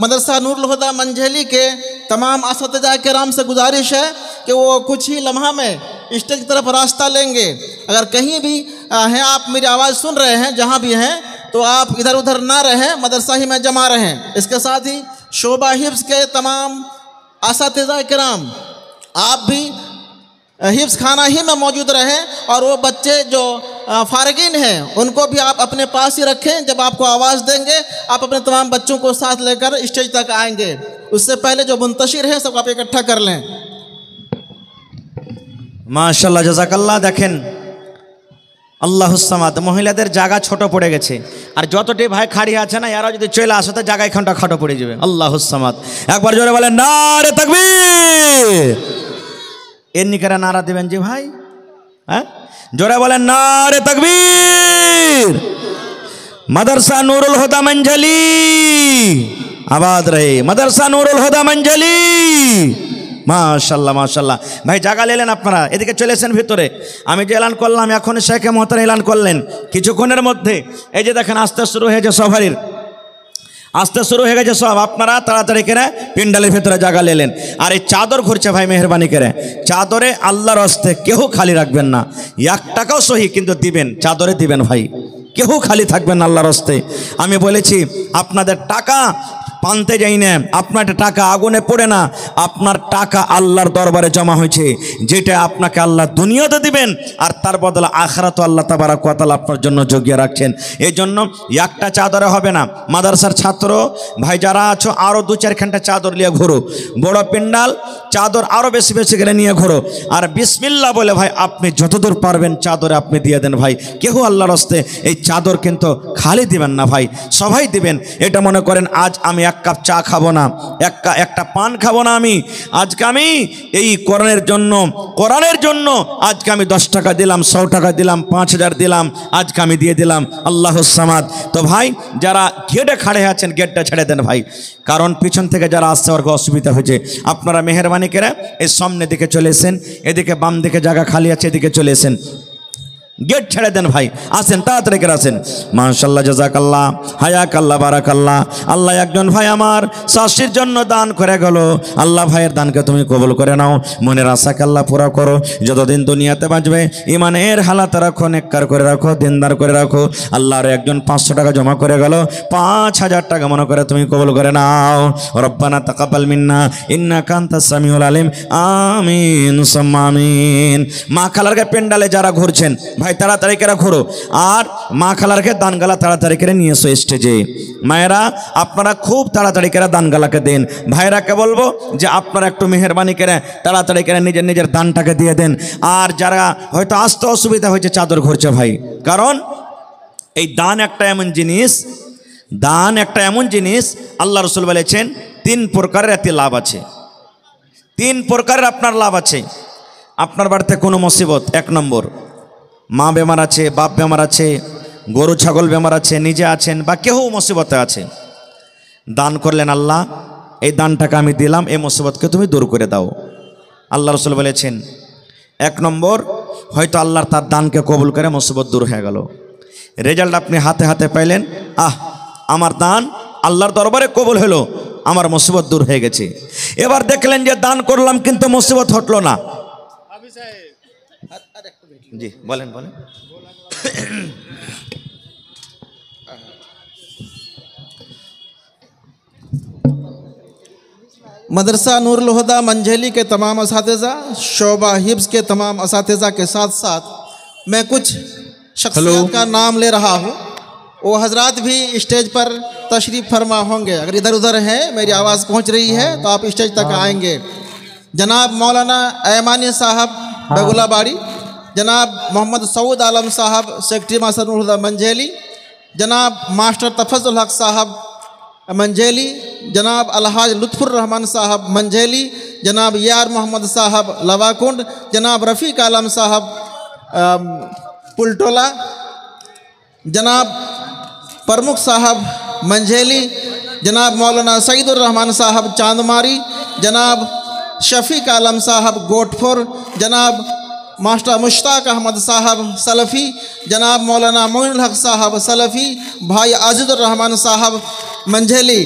मदरसा नूरुल हुदा मंझेली के तमाम असतिज़ा किराम से गुजारिश है कि वो कुछ ही लम्हा में स्टेज की तरफ रास्ता लेंगे। अगर कहीं भी हैं आप मेरी आवाज़ सुन रहे हैं, जहाँ भी हैं, तो आप इधर उधर ना रहें, मदरसा ही में जमा रहें। इसके साथ ही शोबा हिफ्ज़ के तमाम असतिज़ा किराम आप भी हिफ्ज़ खाना ही में मौजूद रहें, और वो बच्चे जो फारगीन हैं उनको भी आप अपने पास ही रखें। जब आपको आवाज़ देंगे आप अपने तमाम बच्चों को साथ लेकर स्टेज तक आएंगे। उससे पहले जो मुंतशिर है सब आप इकट्ठा कर लें। মাশাআল্লাহ জাযাকাল্লাহ। দেখেন আল্লাহুস সামাদ, মহিলাদের জায়গা ছোট পড়ে গেছে, আর যতটি ভাই খাড়ি আছে না এরা যদি চলে আসে তো জায়গায় এখানটা খাটো পড়ে যাবে। আল্লাহুস সামাদ। একবার জোরে বলেন নারে তাকবীর। এর নিকারা নারা দেবেন যে ভাই, হ্যাঁ জোরে বলেন নারে তাকবীর। मदरसा नूरुल हुदा मंझली आबाद रहे, मदरसा नूरुल हुदा मंझली। माशाल्लाह माशाल्लाह। भाई জায়গা নিলেন আপনারা, এদিকে চলে এসেন ভিতরে। আমি যে এলান করলাম এখন শেখে মোহতারাম এলান করলেন, কিছুক্ষণের মধ্যে এই যে দেখেন আসতে শুরু হয়েছে সবারই, আসতে শুরু হয়ে গেছে সব। আপনারা তাড়াতাড়ি করে পিন্ডালের ভিতরে জায়গা নিলেন। আর এই চাদর ঘুরছে ভাই, মেহরবানি করে চাদরে আল্লাহর হস্তে কেউ খালি রাখবেন না। 1 টাকাও সহি কিন্তু দিবেন, চাদরে দিবেন ভাই, কেউ খালি থাকবেন আল্লাহর হস্তে। আমি বলেছি আপনাদের টাকা পানতে যাই না, আপনার টাকা আগুনে পড়ে না, আপনার টাকা আল্লাহর দরবারে জমা হয়েছে, যেটা আপনাকে আল্লাহ দুনিয়াতে দিবেন আর তার বদলে আখিরাতে আল্লাহ তাবারাক ওয়া তাআলা আপনার জন্য জগিয়ে রাখছেন। এই জন্য একটা চাদরে হবে না। মাদ্রাসার ছাত্র ভাই যারা আছো আরও 2-4 ঘন্টা চাদর নিয়ে ঘোরো, বড় পিন্ডাল চাদর আরও বেশি বেশি করে নিয়ে ঘোরো। আর বিসমিল্লাহ বলে ভাই আপনি যতদূর পারবেন চাদরে আপনি দিয়ে দেন ভাই। কেউ আল্লাহর হস্তে এই চাদর কিন্তু খালি দিবেন না ভাই, সবাই দিবেন। এটা মনে করেন আজ আমি 1 কাপ চা খাবো না, একটা পান খাবো না, আমি আজকে আমি এই কোরআনের জন্য আজকে আমি 10 টাকা দিলাম, 100 টাকা দিলাম, 5000 দিলাম, আজকে আমি দিয়ে দিলাম আল্লাহুস সামাদ। তো ভাই যারা গেটে খাড়ে আছেন গেটটা ছেড়ে দেন ভাই, কারণ পিছন থেকে যারা আসছে ওর অসুবিধা হয়েছে। আপনারা মেহরবানি করে এই সামনের দিকে চলে এসেন, এদিকে বাম দিকে জায়গা খালি আছে, এদিকে চলে এসেন। গেট ছেড়ে দেন ভাই, আসেন তাড়াতাড়ি করে আসেন। মাশাআল্লাহ, জাযাকাল্লাহ, হায়াকাল্লাহ, বারাকাল্লাহ। আল্লাহ একজন ভাই আমার শাশির জন্য দান করে গেল, আল্লাহ ভাইয়ের দানকে তুমি কবুল করে নাও, মনের আশাকে আল্লাহ পুরা করো। যতদিন দুনিয়াতে বাঁচবে ইমানের হালাতে রাখো, নেককার করে রাখো, দিনদার করে রাখো। আল্লাহর একজন 500 টাকা জমা করে গেল, 5000 টাকা মনে করে তুমি কবুল করে নাও। রব্বানা তাকাব্বাল মিন্না ইন্নাকা আনতাস সামিউল আলিম। আমিন সুম্মা আমিন। মা খালারকে পেন্ডালে যারা ঘুরছেন ভাই তাড়াতাড়ি করে ঘোরো, আর মা খালারকে দানগালা তাড়াতাড়ি করে নিয়ে এসো স্টেজে। মায়েরা আপনারা খুব তাড়াতাড়ি করে দানগালাকে দেন। ভাইরাকে বলবো যে আপনারা একটু মেহরবানি করে তাড়াতাড়ি করে নিজের নিজের দানটাকে দিয়ে দেন। আর যারা হয়তো আসতে অসুবিধা হয়েছে চাদর ঘুরছে ভাই, কারণ এই দান একটা এমন জিনিস, দান একটা এমন জিনিস আল্লাহ রসুল বলেছেন 3 প্রকারের এতে লাভ আছে, 3 প্রকারের আপনার লাভ আছে। আপনার বাড়িতে কোনো মুসিবত, 1 নম্বর মা বেমার আছে, বাপ বেমার আছে, গরু ছাগল বেমার আছে, নিজে আছেন বা কেউ মুসিবতে আছে, দান করলেন, আল্লাহ এই দানটাকে আমি দিলাম, এই মুসিবতকে তুমি দূর করে দাও। আল্লাহ রসুল বলেছেন 1 নম্বর হয়তো আল্লাহর তার দানকে কবুল করে মুসিবত দূর হয়ে গেল, রেজাল্ট আপনি হাতে হাতে পাইলেন, আমার দান আল্লাহর দরবারে কবুল হলো, আমার মুসিবত দূর হয়ে গেছে। এবার দেখলেন যে দান করলাম কিন্তু মুসিবত হটলো না। জি বলেন বলেন। मदरसा नूरुल हुदा मंझेली के तमाम असातिज़ा, शोबा हिब्स के तमाम असातिज़ा के साथ साथ मैं कुछ शख्सियत का नाम ले रहा हूँ। वो हजरात भी स्टेज पर तशरीफ़ फरमा होंगे। अगर इधर उधर है, मेरी आवाज़ पहुँच रही है तो आप स्टेज तक आएंगे। जनाब मौलाना ऐमानी साहब बेगुलाबाड़ी, जनाब मोहम्मद सऊद आलम साहब सेक्रेटरी मास्टर नूरुल हुदा मंझेली, जनाब मास्टर तफज़ुल हक साहब मंझेली, जनाब अलहाज लुत्फुर रहमान साहब मंझेली, जनाब यार मोहम्मद साहब लवाकुंड, जनाब रफ़ीक आलम साहब पुलटोला, जनाब प्रमुख साहब मंझेली, जनाब मौलाना सईदुर रहमान साहब चांदमारी, जनाब शफ़ीक आलम साहब गोटपुर, जनाब मास्टर मुश्ताक अहमद साहब सलफ़ी, जनाब मौलाना मोइनुल हक साहब सलफ़ी, भाई आज़िज़ुर रहमान साहब मंझेली।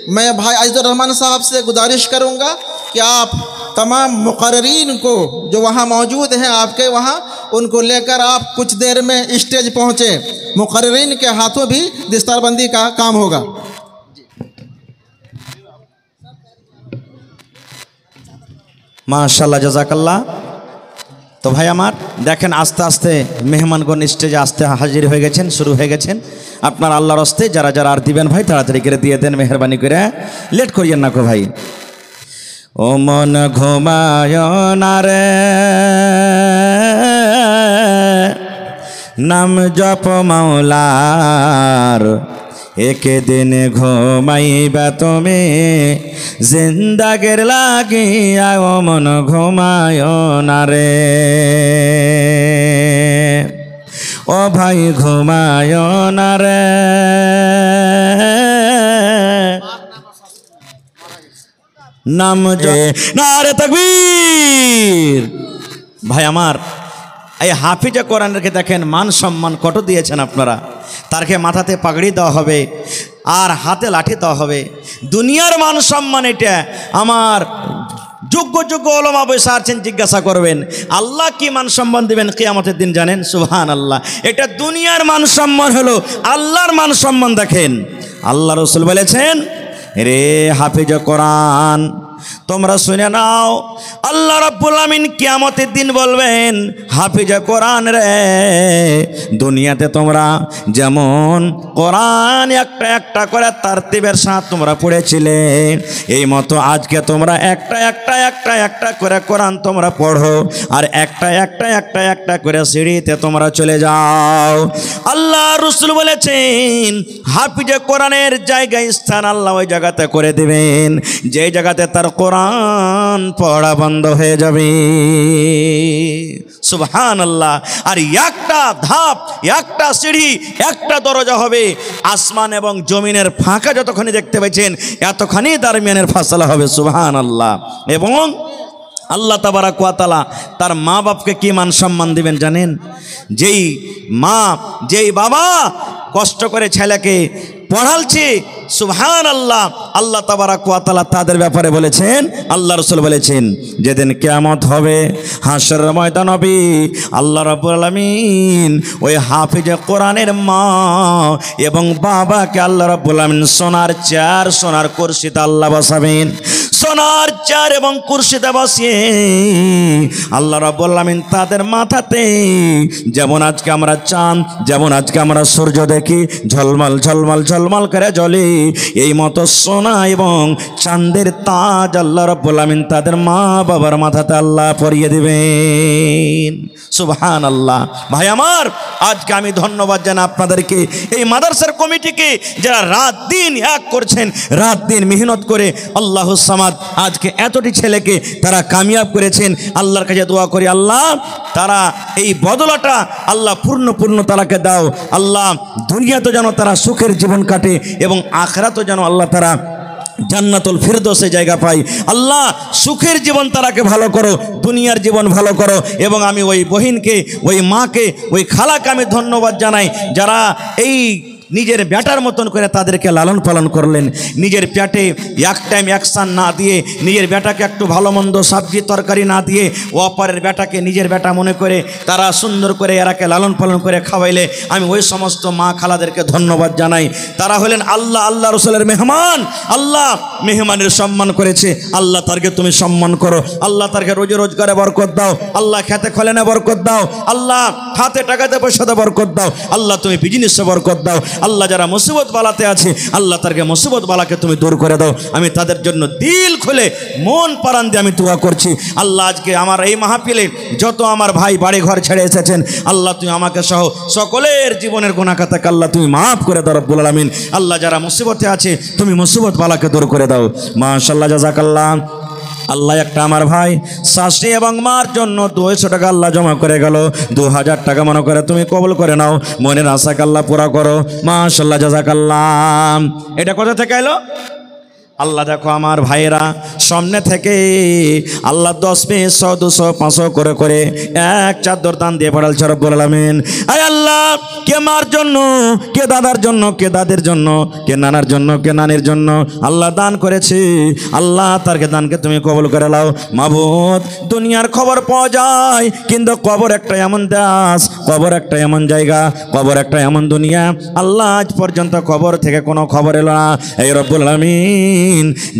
मैं भाई आज़िज़ुर रहमान साहब से गुजारिश करूँगा कि आप तमाम मुक़र्रिरीन को जो वहाँ मौजूद हैं आपके वहाँ, उनको लेकर आप कुछ देर में स्टेज पहुँचे। मुक़र्रिरीन के हाथों भी दस्तारबंदी का काम होगा। माशाल्लाह, जज़ाकल्लाह। तो भाई আমার দেখেন আস্তে আস্তে মেহমানগণ স্টেজে আসতে হাজির হয়ে গেছেন, শুরু হয়ে গেছেন। আপনার আল্লাহর হস্তে যারা যারা আর দিবেন ভাই তাড়াতাড়ি করে দিয়ে দেন, মেহরবানি করে, লেট করিয়েন না কো ভাই। ও মন ঘুমায় না রে, নাম জপ মাওলার, একে দিন ঘুমাইবা তুমি জিন্দাগের লাগিয়া, ও মন ঘুমায় না রে, ও ভাই ঘুমায় না রে। নাম নারে তাকবীর। ভাই আমার এই হাফিজে কোরআনকে দেখেন মান সম্মান কত দিয়েছেন আপনারা। তারকে মাথাতে পাগড়ি দেওয়া হবে আর হাতে লাঠি দেওয়া হবে। দুনিয়ার মান সম্মান এটা। আমার যোগ্য যোগ্য ওলামা বসে আছেন, জিজ্ঞাসা করবেন আল্লাহ কি মান সম্মান দিবেন কিয়ামতের দিন জানেন? সুবহানাল্লাহ। এটা দুনিয়ার মান সম্মান হলো, আল্লাহর মান সম্মান দেখেন। আল্লাহ রসুল বলেছেন, রে হাফিজে কোরআন তোমরা শুনে নাও, আল্লাহ রাব্বুল আমিন কিয়ামতের দিন বলবেন, হাফিজে কোরআন রে, দুনিয়াতে তোমরা যেমন কোরআন একটা একটা করে তারতিবের সাথে তোমরা পড়েছিলে, এই মতো আজকে তোমরা একটা একটা একটা একটা করে কোরআন তোমরা পড়ো, আর একটা একটা একটা একটা করে সিঁড়িতে তোমরা চলে যাও। আল্লাহ রসুল বলেছেন, হাফিজে কোরআনের জায়গায় স্থান আল্লাহ ওই জায়গাতে করে দিবেন যে জায়গাতে তার কোরআন পড়া বন্ধ হয়ে যাবে। সুবহানাল্লাহ। আর একটা ধাপ, একটা সিঁড়ি, একটা দরজা হবে। আসমান এবং জমিনের ফাঁকা যতখানি দেখতে পেয়েছেন এতখানি দারমিয়ানের ফাসলা হবে। সুবহানাল্লাহ। এবং আল্লাহ তাবারাক ওয়া তাআলা তার মা বাপকে কি মান সম্মান দিবেন জানেন? যেই মা যেই বাবা কষ্ট করে ছেলেকে পড়ালছে, সুবহানাল্লাহ, আল্লাহ তাবারাক ওয়া তাআলা তাদের ব্যাপারে বলেছেন, আল্লাহ রাসূল বলেছেন, যেদিন কিয়ামত হবে হাশরের ময়দান হবে, আল্লাহ রাব্বুল আলামিন ওই হাফেজে কোরআনের মা এবং বাবাকে আল্লাহ রাব্বুল আলামিন সোনার চেয়ার সোনার কুরসিতে আল্লাহ বসাবেন। সোনার চেয়ার এবং কুরসিতে বসিয়ে আল্লাহ রাব্বুল আলামিন তাদের মাথাতে যেমন আজকে আমরা চাঁদ, যেমন আজকে আমরা সূর্য দেখি ঝলমল ঝলমল ঝলমল করে জ্বলে, এই মতো সোনা এবং চাঁদের তাজ আল্লাহ রাব্বুল আলামিন তাদের মা বাবার মাথাতে আল্লাহ পরিয়ে দিবেন। সুবহানাল্লাহ। ভাই আমার, আজকে আমি ধন্যবাদ জানাই আপনাদেরকে, এই মাদ্রাসার কমিটিকে, যারা রাত দিন এক করছেন, রাত দিন মেহনত করে আল্লাহুস সামাদ আজকে এতটি ছেলেকে তারা কামিয়াব করেছেন। আল্লাহর কাছে দোয়া করি, আল্লাহ তারা এই বদলাটা আল্লাহ পূর্ণ তারাকে দাও। আল্লাহ দুনিয়াতে যেন তারা সুখের জীবন কাটে এবং আখিরাতে যেন আল্লাহ তারা জান্নাতুল ফিরদৌসে জায়গা পাই। আল্লাহ সুখের জীবন তারাকে ভালো করো, দুনিয়ার জীবন ভালো করো। এবং আমি ওই বহিনকে, ওই মাকে, ওই খালাকে আমি ধন্যবাদ জানাই, যারা এই নিজের বেটার মতন করে তাদেরকে লালন পালন করলেন। নিজের পেটে এক টাইম অ্যাকশান না দিয়ে, নিজের বেটাকে একটু ভালো মন্দ সবজি তরকারি না দিয়ে, অপরের বেটাকে নিজের বেটা মনে করে তারা সুন্দর করে এরাকে লালন পালন করে খাওয়াইলে আমি ওই সমস্ত মা খালাদেরকে ধন্যবাদ জানাই। তারা হলেন আল্লাহ রসুলের মেহমান। আল্লাহ মেহমানের সম্মান করেছে, আল্লাহ তারকে তুমি সম্মান করো। আল্লাহ তারকে রোজি রোজগারে বরকত দাও। আল্লাহ খেতে খলেনে বরকত দাও। আল্লাহ হাতে টাকাতে পয়সাতে বরকত দাও। আল্লাহ তুমি বিজনেসে বরকত দাও। আল্লাহ যারা মুসিবত বালাতে আছে, আল্লাহ তারকে মুসিবত বালাকে তুমি দূর করে দাও। আমি তাদের জন্য দিল খুলে মন প্রাণ দিয়ে আমি দোয়া করছি। আল্লাহ আজকে আমার এই মাহফিলে যত আমার ভাই বাড়ি ঘর ছেড়ে এসেছেন, আল্লাহ তুমি আমাকে সহ সকলের জীবনের গুনাহ খাতাকে আল্লাহ তুমি মাফ করে দাও রব্বুল আলামিন। আল্লাহ যারা মুসিবতে আছে তুমি মুসিবত বালাকে দূর করে দাও। মাশাআল্লাহ, জাযাকাল্লাহ। আল্লাহ একটা আমার ভাই শাশুড়ি এবং মার জন্য 200 টাকা আল্লাহ জমা করে গেল। 2000 টাকা মনে করে তুমি কবুল করে নাও, মনের আশাকে আল্লাহ পুরা করো। মাশাআল্লাহ, জাযাকাল্লাহ। এটা কোথা থেকে এলো? আল্লাহ দেখো আমার ভাইয়েরা সামনে থেকে আল্লাহ 10, 20, 100, 200, 500 করে করে এক চাদর দান দিয়ে পড়ালছে রব্বুল আলামিন। আয় আল্লাহ, কে মার জন্য, কে দাদার জন্য, কে দাদের জন্য, কে নানার জন্য, কে নানির জন্য আল্লাহ দান করেছে, আল্লাহ তারকে দানকে তুমি কবুল করে নাও। মাবুদ, দুনিয়ার খবর পাওয়া যায়, কিন্তু কবর একটা এমন দেশ, কবর একটা এমন জায়গা, কবর একটা এমন দুনিয়া, আল্লাহ আজ পর্যন্ত কবর থেকে কোনো খবর এলো না। এই রব্বুল আলামিন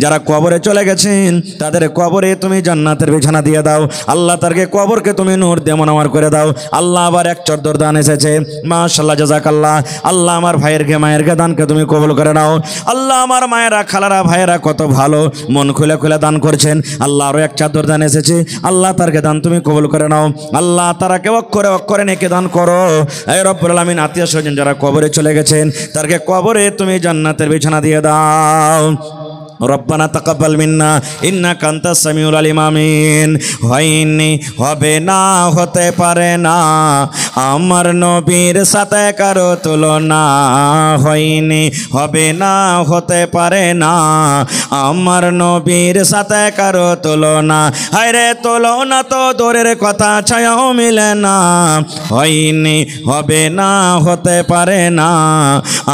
যারা কবরে চলে গেছেন তাদের কবরে তুমি জান্নাতের বিছানা দিয়ে দাও। আল্লাহ তারকে কবরকে তুমি নূর দিয়ে মনোয়ার করে দাও। আল্লাহ আবার এক চদ্দর দান এসেছে, মাশাআল্লাহ, জাযাকাল্লাহ। আল্লাহ আমার ভাইয়েরকে মায়েরকে দানকে তুমি কবুল করে নাও। আল্লাহ আমার মায়েরা খালারা ভাইয়েরা কত ভালো মন খুলে খুলে দান করছেন। আল্লাহ আরও এক চাদর দান এসেছে, আল্লাহ তারকে দান তুমি কবুল করে নাও। আল্লাহ তারাকে অক্ষরে অক্ষরে নেকে দান করো। এই রব্বুল আলামিন আত্মীয় স্বজন যারা কবরে চলে গেছেন তারকে কবরে তুমি জান্নাতের বিছানা দিয়ে দাও। রব্বানা তাকাব্বাল মিন্না ইন্নাকা আনতাস সামিউল আলিম। আমিন। হয়নি, হবে না, হতে পারে না, আমার নবীর সাথে কারো তুলনা। হয়নি, হবে না, হতে পারে না, আমার নবীর সাথে কারো তুলনা। হায়রে তুলনা তো দূরের কথা, ছায়াও মিলে না। হয়নি, হবে না, হতে পারে না,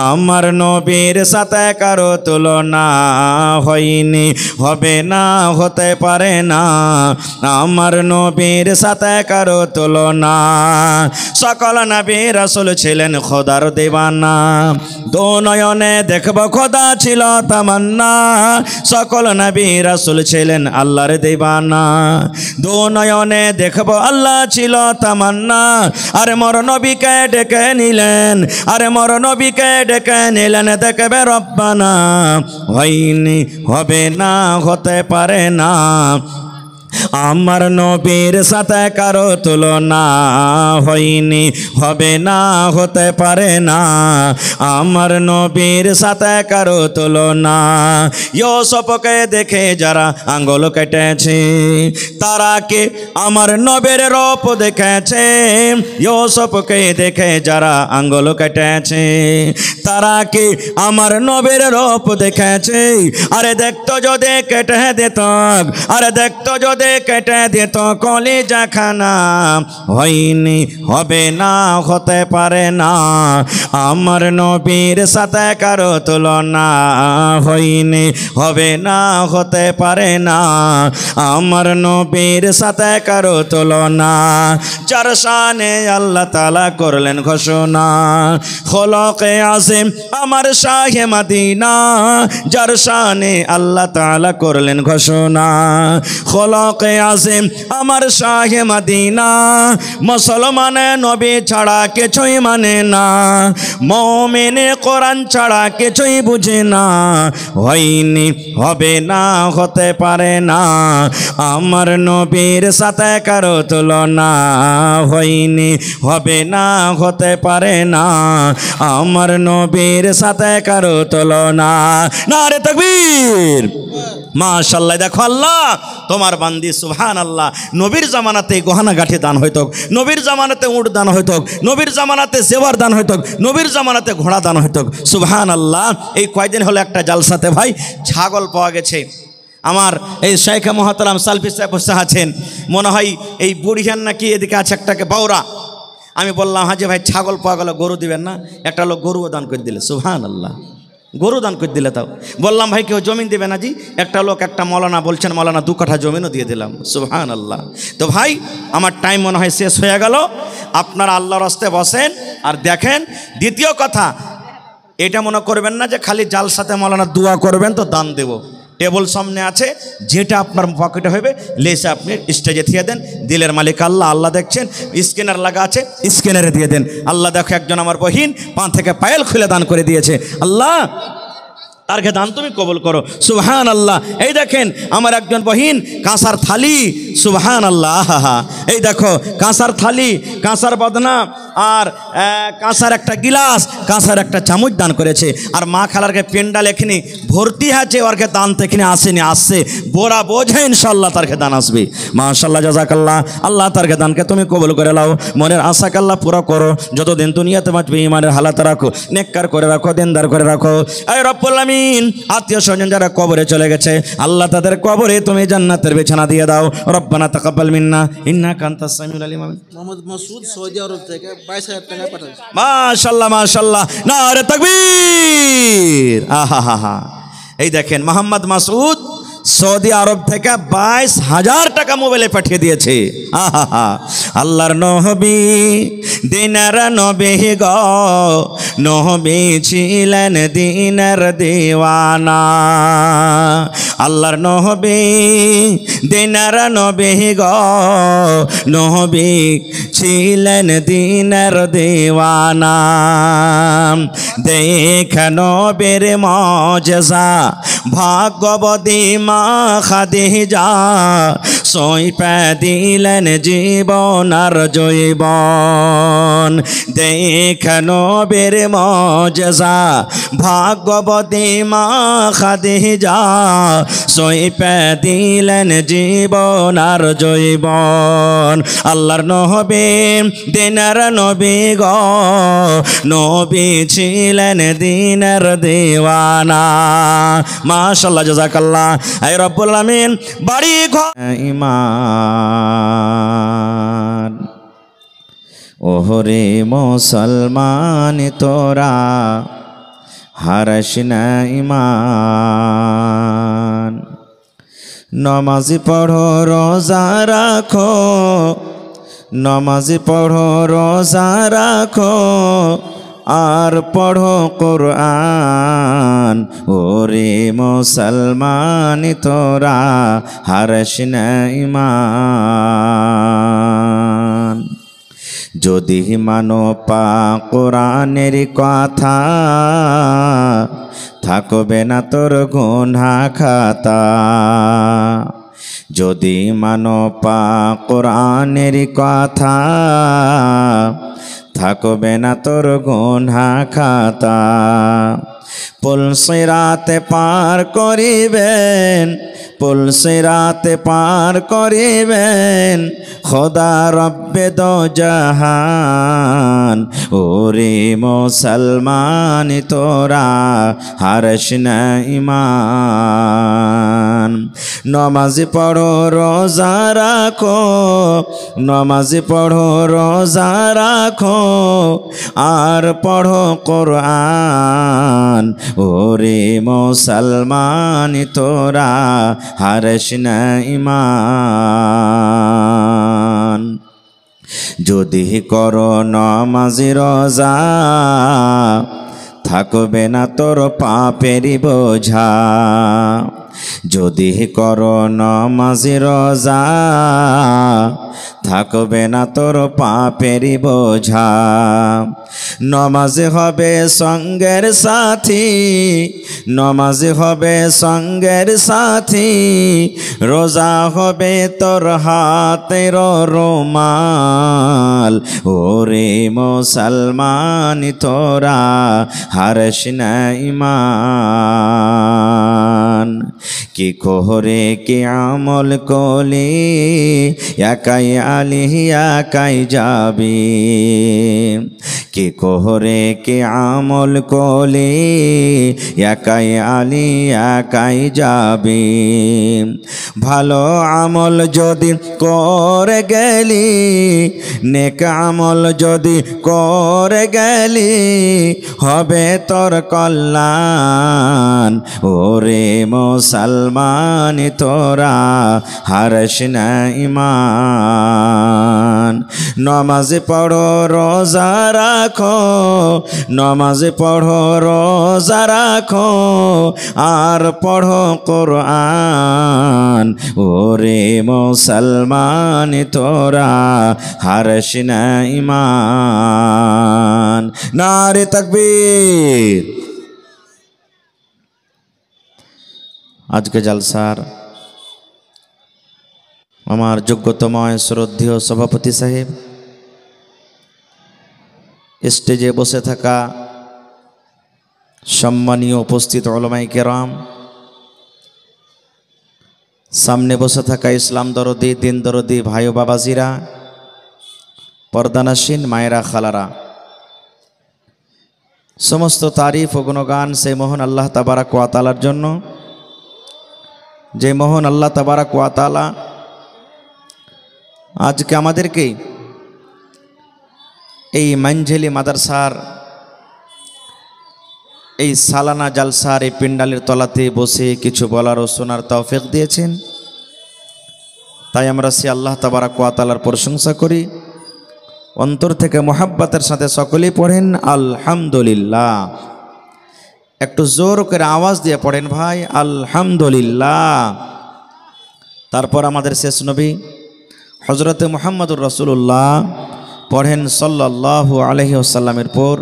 আমার নবীর সাথে কারো তুলনা। হয়নি, হবে না, হতে পারে না, আমার নবীর সাথে কারো তুলনা। সকল নবী রাসূল ছিলেন খোদার দিওয়ানা, দো নয়নে দেখব খোদা ছিল তামান্না। সকল নবী রাসূল ছিলেন আল্লাহর দিওয়ানা, দো নয়নে দেখব আল্লাহ ছিল তামান্না। আরে মোর নবীকে ডেকে নিলেন, আরে মোর নবীকে ডেকে নিলেন, দেখবে রব্বানা। হয়নি, হবে না, হতে পারে না, আমার নবীর সাথে কারো তুলনা। হয়নি, হবে না, হতে পারে না, আমার নবীর সাথে কারো তুলনা। ইউসুফকে দেখে যারা আঙ্গুল কেটেছে, তারা কে আমার নবীর রূপ দেখেছে। ইউসুফকে দেখে যারা আঙ্গুল কেটেছে, তারা কে আমার নবীর রূপ দেখেছে। আরে দেখতো যদি কেটে দিত, আরে দেখতো যদি কেটে দিত কলিজাখানা, হয়নি, হবে না, হতে পারে না, আমার নবীর সাথে কারো তুলনা, হয়নি, হবে না, হতে পারে না, আমার নবীর সাথে কারো তুলনা। যার শানে আল্লাহ তাআলা করলেন ঘোষণা, খলকে আযম আমার শাহে মদিনা, যার শানে আল্লাহ তাআলা করলেন ঘোষণা, খলকে আযম আমার শাহে মদিনা, মুসলমানে নবী ছাড়া কিছুই মানে না, মুমিনে কোরআন ছাড়া কিছুই বুঝে না, হয়নি, হবে না, হতে পারে না, আমার নবীর সাথে কারো তুলনা, হয়নি, হবে না, হতে পারে না, আমার নবীর সাথে কারো তুলনা। নারে তাকবীর, মাশাআল্লাহ। দেখো আল্লাহ তোমার বান্দি, সুবহানাল্লাহ, নবীর জামানাতে গহনা গাঠি দান হইত, নবীর জামানাতে উট দান হইত, নবীর জামানাতে জেওয়ার দান হইত, নবীর জামানাতে ঘোড়া দান হইত, সুবহানাল্লাহ। এই কয়দিন হলো একটা জালসাতে ভাই ছাগল পাওয়া গেছে। আমার এই শেখ মোহতারাম সালফি সাহেব বসে আছেন, মনে হয় এই বুড়িয়ান নাকি এদিকে আছে একটাকে বাউরা। আমি বললাম হাজি ভাই ছাগল পাওয়া গেল, গরু দিবেন না? একটা লোক গরুও দান করে দিলে, সুবহানাল্লাহ, গরু দান করে দিলে। তাও বললাম ভাই কেউ জমিন দেবে না? জি, একটা লোক, একটা মৌলানা বলছেন মৌলানা 2 কাঠা জমিনও দিয়ে দিলাম, সুবহানাল্লাহ। তো ভাই আমার টাইম মনে হয় শেষ হয়ে গেল, আপনারা আল্লাহর রাস্তায় বসেন আর দেখেন। দ্বিতীয় কথা, এটা মনে করবেন না যে খালি জালসাতে মৌলানা দোয়া করবেন তো দান দেব। টেবল সামনে আছে, যেটা আপনার পকেটে হবে লেসে আপনি স্টেজে দিয়ে দেন। দিলের মালিক আল্লাহ, আল্লাহ দেখছেন। স্ক্যানার লাগা আছে, স্ক্যানারে দিয়ে দেন। আল্লাহ দেখো একজন আমার বহিন পা থেকে পায়েল খুলে দান করে দিয়েছে, আল্লাহ তারকে দান তুমি কবুল করো, সুবহানাল্লাহ। এই দেখেন আমার একজন বহিন কাঁসার থালি, সুবহানাল্লাহ, আহা, এই দেখো কাঁসার থালি, কাঁসার বদনা আর কাঁসার একটা গিলাস, কাঁসার একটা চামচ দান করেছে। আর মা খালারকে পেন্ডাল এখানে ভর্তি আছে, ওরকে দান এখানে আসেনি, আসছে বোরা বোঝে, ইনশাল্লাহ তারকে দান আসবে। মাশাআল্লাহ, জাযাকাল্লাহ, আল্লাহ তারকে দানকে তুমি কবুল করে নাও, মনের আশাকে আল্লাহ পুরো করো, যতদিন দুনিয়াতে বাঁচবে ইমানের হালাত রাখো, নেককার করে রাখো, দিনদার করে রাখো। এই রব্বুল আলামিন, আত্মীয় স্বজন যারা কবরে চলে গেছে আল্লাহ তাদের কবরে তুমি জান্নাতের বিছানা দিয়ে দাও। রব্বানা তাকাব্বাল মিন্না ইন্নাকা আনতাস সামিউল আলিম। মোহাম্মদ মাসুদ সৌদি আরব থেকে 22,000 টাকা পাঠাচ্ছে। মাশাআল্লাহ, মাশাআল্লাহ, নারে তাকবীর, আহা। এই দেখেন মোহাম্মদ মাসুদ সৌদি আরব থেকে 22,000 টাকা মোবাইলে পাঠিয়ে দিয়েছে। আহা, আল্লাহর নবী দিনের নবী গো, নবী ছিলেন দিনের দিওয়ানা, আল্লাহর নবী দিনের নবী গো, নবী ছিলেন দিনের দিওয়ানা। দেখ নবীর মুজিজা, ভাগ্যবতী মা খাদিজা, সইপে দিলেন জীবন আর জৈবন। দেখ নবীর মুজিজা, ভাগ্যবতী মা খাদিজা, সইপে দিলেন জীবন আর জৈবন। আল্লাহর নবী দিনের নবী গো, নবী ছিলেন দিনের দিওয়ানা। মাশাআল্লাহ, জাযাকাল্লাহ। এই রব্বুল আলামিন বাড়ি ঘর ঈমান, ওহরে মুসলমান তোরা হারাস না ঈমান। নমাজ পড়ো, রোজা রাখো, নমাজ পড়ো, রোজা রাখো, আর পড়ো কোরআন। ওরে মুসলমান তোরা হারাস না ঈমান। যদি মানো পাক কোরআনের কথা, থাকবে না তোর গুনাহ খাতা। যদি মানো পাক কোরআনের কথা, থাকবে না তোর গুনাহ খাতা। পুলসিরাতে পার করিবেন, পুলসিরাতে পার করিবেন খোদা রব্বে দো জাহান। ওরে মুসলমান তোরা হারস না ঈমান। নমাজ পড়ো রোজা রাখো, নমাজ পড়ো রোজা রাখো, আর পড়ো কোরআন। ওরে মুসলমান তোরা হারস না ঈমান। যদি করো নমাজ রোজা থাকবে না তোর পাপেরই বোঝা। যদি করো নমাজ রোজা থাকবে না তোর পাপেরই বোঝা। নমাজ হবে সঙ্গের সাথী, নমাজ হবে সঙ্গের সাথী, রোজা হবে তোর হাতের রুমাল। ওরে মুসলমান তোরা হারস না ঈমান। কি কোহরে কি আমল কলি একাই আলি একাই যাবি। কি কোহরে কি আমল কলি একাই আলি একাই যাবি। ভালো আমল যদি করে গেলি, নেক আমল যদি করে গেলি, হবে তোর কল্যাণ। ওরে মুসলমান তোরা হারস না ঈমান। নমাজ পড়ো রোজা রাখো, নমাজ পড়ো রোজা রাখো, আর পড়ো কোরআন। ওরে মুসলমান তোরা হারস না ঈমান। নারে তাকবীর। আজকে জলসার আমার যোগ্যতময় শ্রদ্ধেয় সভাপতি সাহেব, স্টেজে বসে থাকা সম্মানীয় উপস্থিত উলামায়ে কেরাম, সামনে বসে থাকা ইসলাম দরদি দিন দরদি ভাই ও বাবাজিরা, পর্দানাসীন মায়েরা খালারা, সমস্ত তারিফ ও গুণগান সেই মহান আল্লাহ তাবারাক ওয়া তাআলার জন্য, যে মহান আল্লাহ তাবারাক ওয়া তাআলা আজকে আমাদেরকে এই মানঝেলি মাদ্রাসার এই সালানা জালসার এই পিন্ডালের তলাতে বসে কিছু বলার ও শোনার তৌফিক দিয়েছেন। তাই আমরা সে আল্লাহ তাবারাক ওয়া তাআলার প্রশংসা করি। অন্তর থেকে মোহাব্বতের সাথে সকলেই পড়েন আলহামদুলিল্লাহ। একটু জোর করে আওয়াজ দিয়ে পড়েন ভাই, আলহামদুলিল্লাহ। তারপর আমাদের শেষ নবী হযরতে মুহাম্মদুর রাসূলুল্লাহ পড়েন সাল্লাল্লাহু আলাইহি ওয়াসাল্লামের পর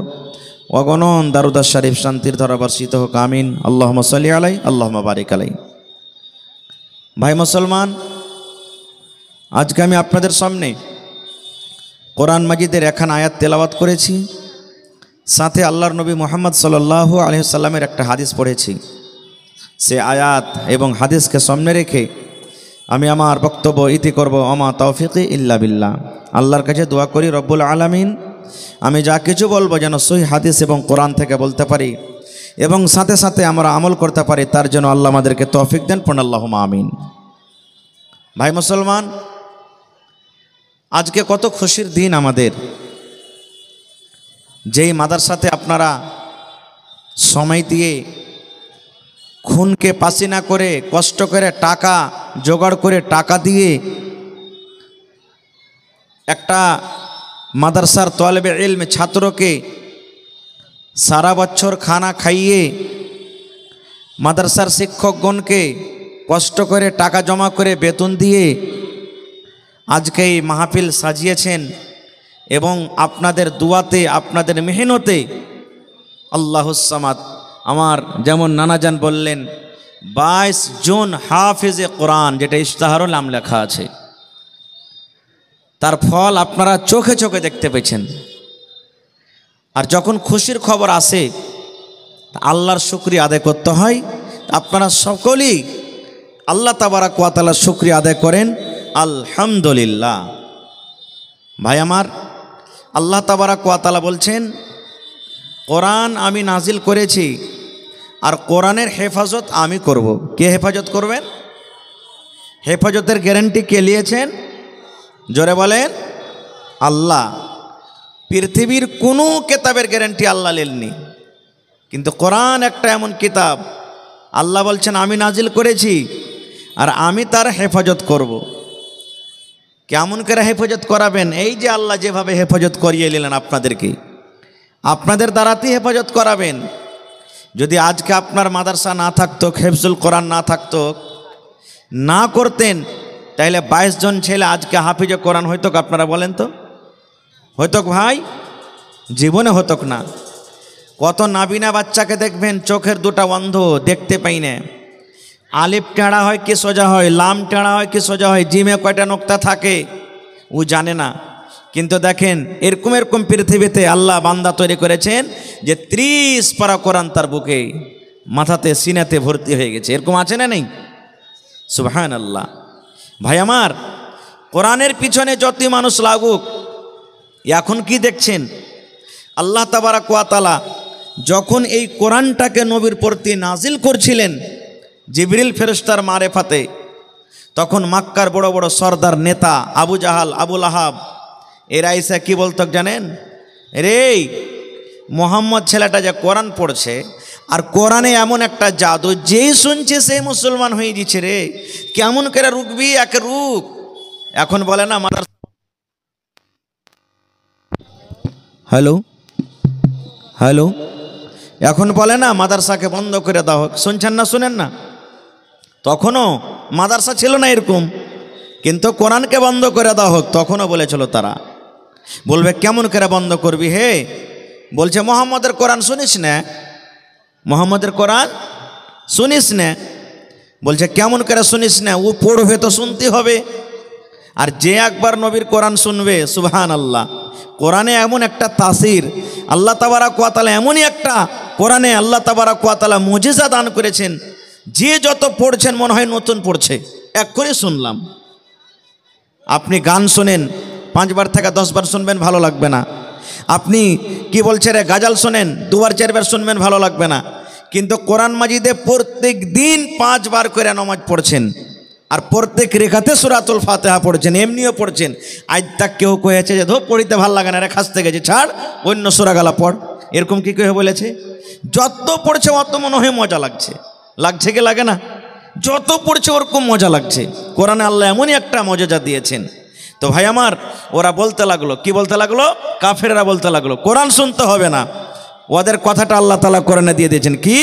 অগণন দারুদ শরীফ শান্তির ধারা বর্ষিত হোক, আমিন। আল্লাহুম্মা সাল্লি আলাই, আল্লাহুম্মা বারিক আলাই। ভাই মুসলমান, আজকে আমি আপনাদের সামনে কোরআন মাজিদের একখান আয়াত তেলাওয়াত করেছি, সাথে আল্লাহর নবী মুহাম্মদ সাল্লাল্লাহু আলাইহি ওয়াসাল্লামের একটা হাদিস পড়েছি। সে আয়াত এবং হাদিসকে সামনে রেখে আমি আমার বক্তব্য ইতি করব। আমা তৌফিকি ইল্লা বিল্লাহ। আল্লাহর কাছে দোয়া করি রব্বুল আলামিন আমি যা কিছু বলবো যেন সহিহ হাদিস এবং কোরআন থেকে বলতে পারি এবং সাথে সাথে আমরা আমল করতে পারি, তার জন্য আল্লাহ আমাদেরকে তৌফিক দেন। পড়ুন আল্লাহুম্মা আমিন। ভাই মুসলমান, আজকে কত খুশির দিন আমাদের, যেই মাদ্রাসাতে আপনারা সময় দিয়ে খুনকে পাসিনা করে কষ্ট করে টাকা জোগাড় করে টাকা দিয়ে একটা মাদ্রাসার তলবে ইলম ছাত্রকে সারা বছর খানা খাইয়ে মাদ্রাসার শিক্ষকগণকে কষ্ট করে টাকা জমা করে বেতন দিয়ে আজকে এই মাহফিল সাজিয়েছেন এবং আপনাদের দুয়াতে আপনাদের মেহনতে আল্লাহুস সামাদ, আমার যেমন নানাজান বললেন 22 জন হাফেজে কোরআন, যেটা ইশতেহারুল নাম লেখা আছে, তার ফল আপনারা চোখে চোখে দেখতে পেয়েছেন। আর যখন খুশির খবর আসে আল্লাহর শুকরিয়া আদায় করতে হয়। আপনারা সকলেই আল্লাহ তাবারাক ওয়া তাআলার শুকরিয়া আদায় করেন আলহামদুলিল্লাহ। ভাই আমার, আল্লাহ তাবারাক ওয়া তাআলা বলছেন কোরআন আমি নাজিল করেছি আর কোরআনের হেফাজত আমি করব। কে হেফাজত করবেন? হেফাজতের গ্যারান্টি কে নিয়েছেন? জোরে বলেন আল্লাহ। পৃথিবীর কোনো কিতাবের গ্যারান্টি আল্লাহ নেননি, কিন্তু কোরআন একটা এমন কিতাব আল্লাহ বলছেন আমি নাজিল করেছি আর আমি তার হেফাজত করব। কেমন করে হেফাজত করাবেন? এই যে আল্লাহ যেভাবে হেফাজত করিয়ে নিলেন আপনাদেরকে, আপনাদের দ্বারাতেই হেফাজত করাবেন। যদি আজকে আপনার মাদ্রাসা না থাকতো, হেফজুল কোরআন না থাকতো, না করতেন, তাহলে 22 জন ছেলে আজকে হাফিজে কোরআন হইতক? আপনারা বলেন তো, হইতক ভাই? জীবনে হতক না। কত নাবিনা বাচ্চাকে দেখবেন চোখের দুটা অন্ধ, দেখতে পাই না। আলিফ টেঁড়া হয় কি সোজা হয়, লাম টেঁড়া হয় কি সোজা হয়, জিমে কয়টা নোক্তা থাকে ও জানে না। কিন্তু দেখেন এরকম এরকম পৃথিবীতে আল্লাহ বান্দা তৈরি করেছেন যে 30 পারা কোরআন তার বুকে, মাথাতে, সিনাতে ভর্তি হয়ে গেছে। এরকম আছে না নেই? সুবহানাল্লাহ। ভাই আমার, কোরআনের পিছনে যতই মানুষ লাগুক, এখন কি দেখছেন? আল্লাহ তাবারাক ওয়া তাআলা যখন এই কোরআনটাকে নবীর প্রতি নাজিল করছিলেন জিবরিল ফেরেশতার মারেফাতে, তখন মক্কার বড় বড় সর্দার নেতা আবু জাহাল, আবু লাহাব, এরা এসে কি বলতো জানেন? রে মোহাম্মদ ছেলেটা যে কোরআন পড়ছে, আর কোরআনে এমন একটা জাদু, যেই শুনছে সেই মুসলমান হয়ে যাচ্ছে রে, কেমন করে রুকবি? একে রুক। এখন বলে না মাদ্রাসা, হ্যালো হ্যালো, এখন বলে না মাদ্রাসাকে বন্ধ করে দাও হোক। শুনছেন না? শুনেন না? তখনও মাদ্রাসা ছিল না এরকম, কিন্তু কোরআনকে বন্ধ করে দাও হোক, তখনও বলেছিল তারা। বলবে কেমন করে বন্ধ করবি হে? বলছে মোহাম্মদের কোরআন শুনিস না? মোহাম্মদের কোরআন শুনিস না? বলছে কেমন করে শুনিস না? ও পড়বে তো শুনতে হবে। আর যে একবার নবীর কোরআন শুনবে, সুবহানাল্লাহ, কোরআনে এমন একটা তাসির আল্লাহ তাবারাক ওয়া তাআলা, এমনই একটা কোরআনে আল্লাহ তাবারাক ওয়া তাআলা মুজিজা দান করেছেন, যে যত পড়ছেন মনে হয় নতুন পড়ছে। এক করে শুনলাম। আপনি গান শোনেন, 5 বার থেকে 10 বার শুনবেন, ভালো লাগবে না। আপনি কি বলছে রে গাজাল শোনেন, 2 বার 4 বার শুনবেন, ভালো লাগবে না। কিন্তু কোরআন মাজিদে প্রত্যেক দিন 5 বার করে নামাজ পড়ছেন, আর প্রত্যেক রেখাতে সূরাতুল ফাতিহা পড়ছেন, এমনিও পড়ছেন। আজ তাক কেউ কয়েছে যে ধো পড়িতে ভাল লাগে না রে, খাসতে গেছে, ছাড় অন্য সূরা গালা পড়, এরকম কি কেউ বলেছে? যত পড়ছে অত মনে হয় মজা লাগছে। লাগছে কি লাগে না? যত পড়ছে ওরকম মজা লাগছে। কোরআনে আল্লাহ এমনই একটা মজা দিয়েছেন। তো ভাই আমার, ওরা বলতে লাগলো, কি বলতে লাগলো? কাফেররা বলতে লাগলো কোরআন শুনতে হবে না। ওদের কথাটা আল্লাহ তাআলা কোরআনে দিয়ে দিয়েছেন কি?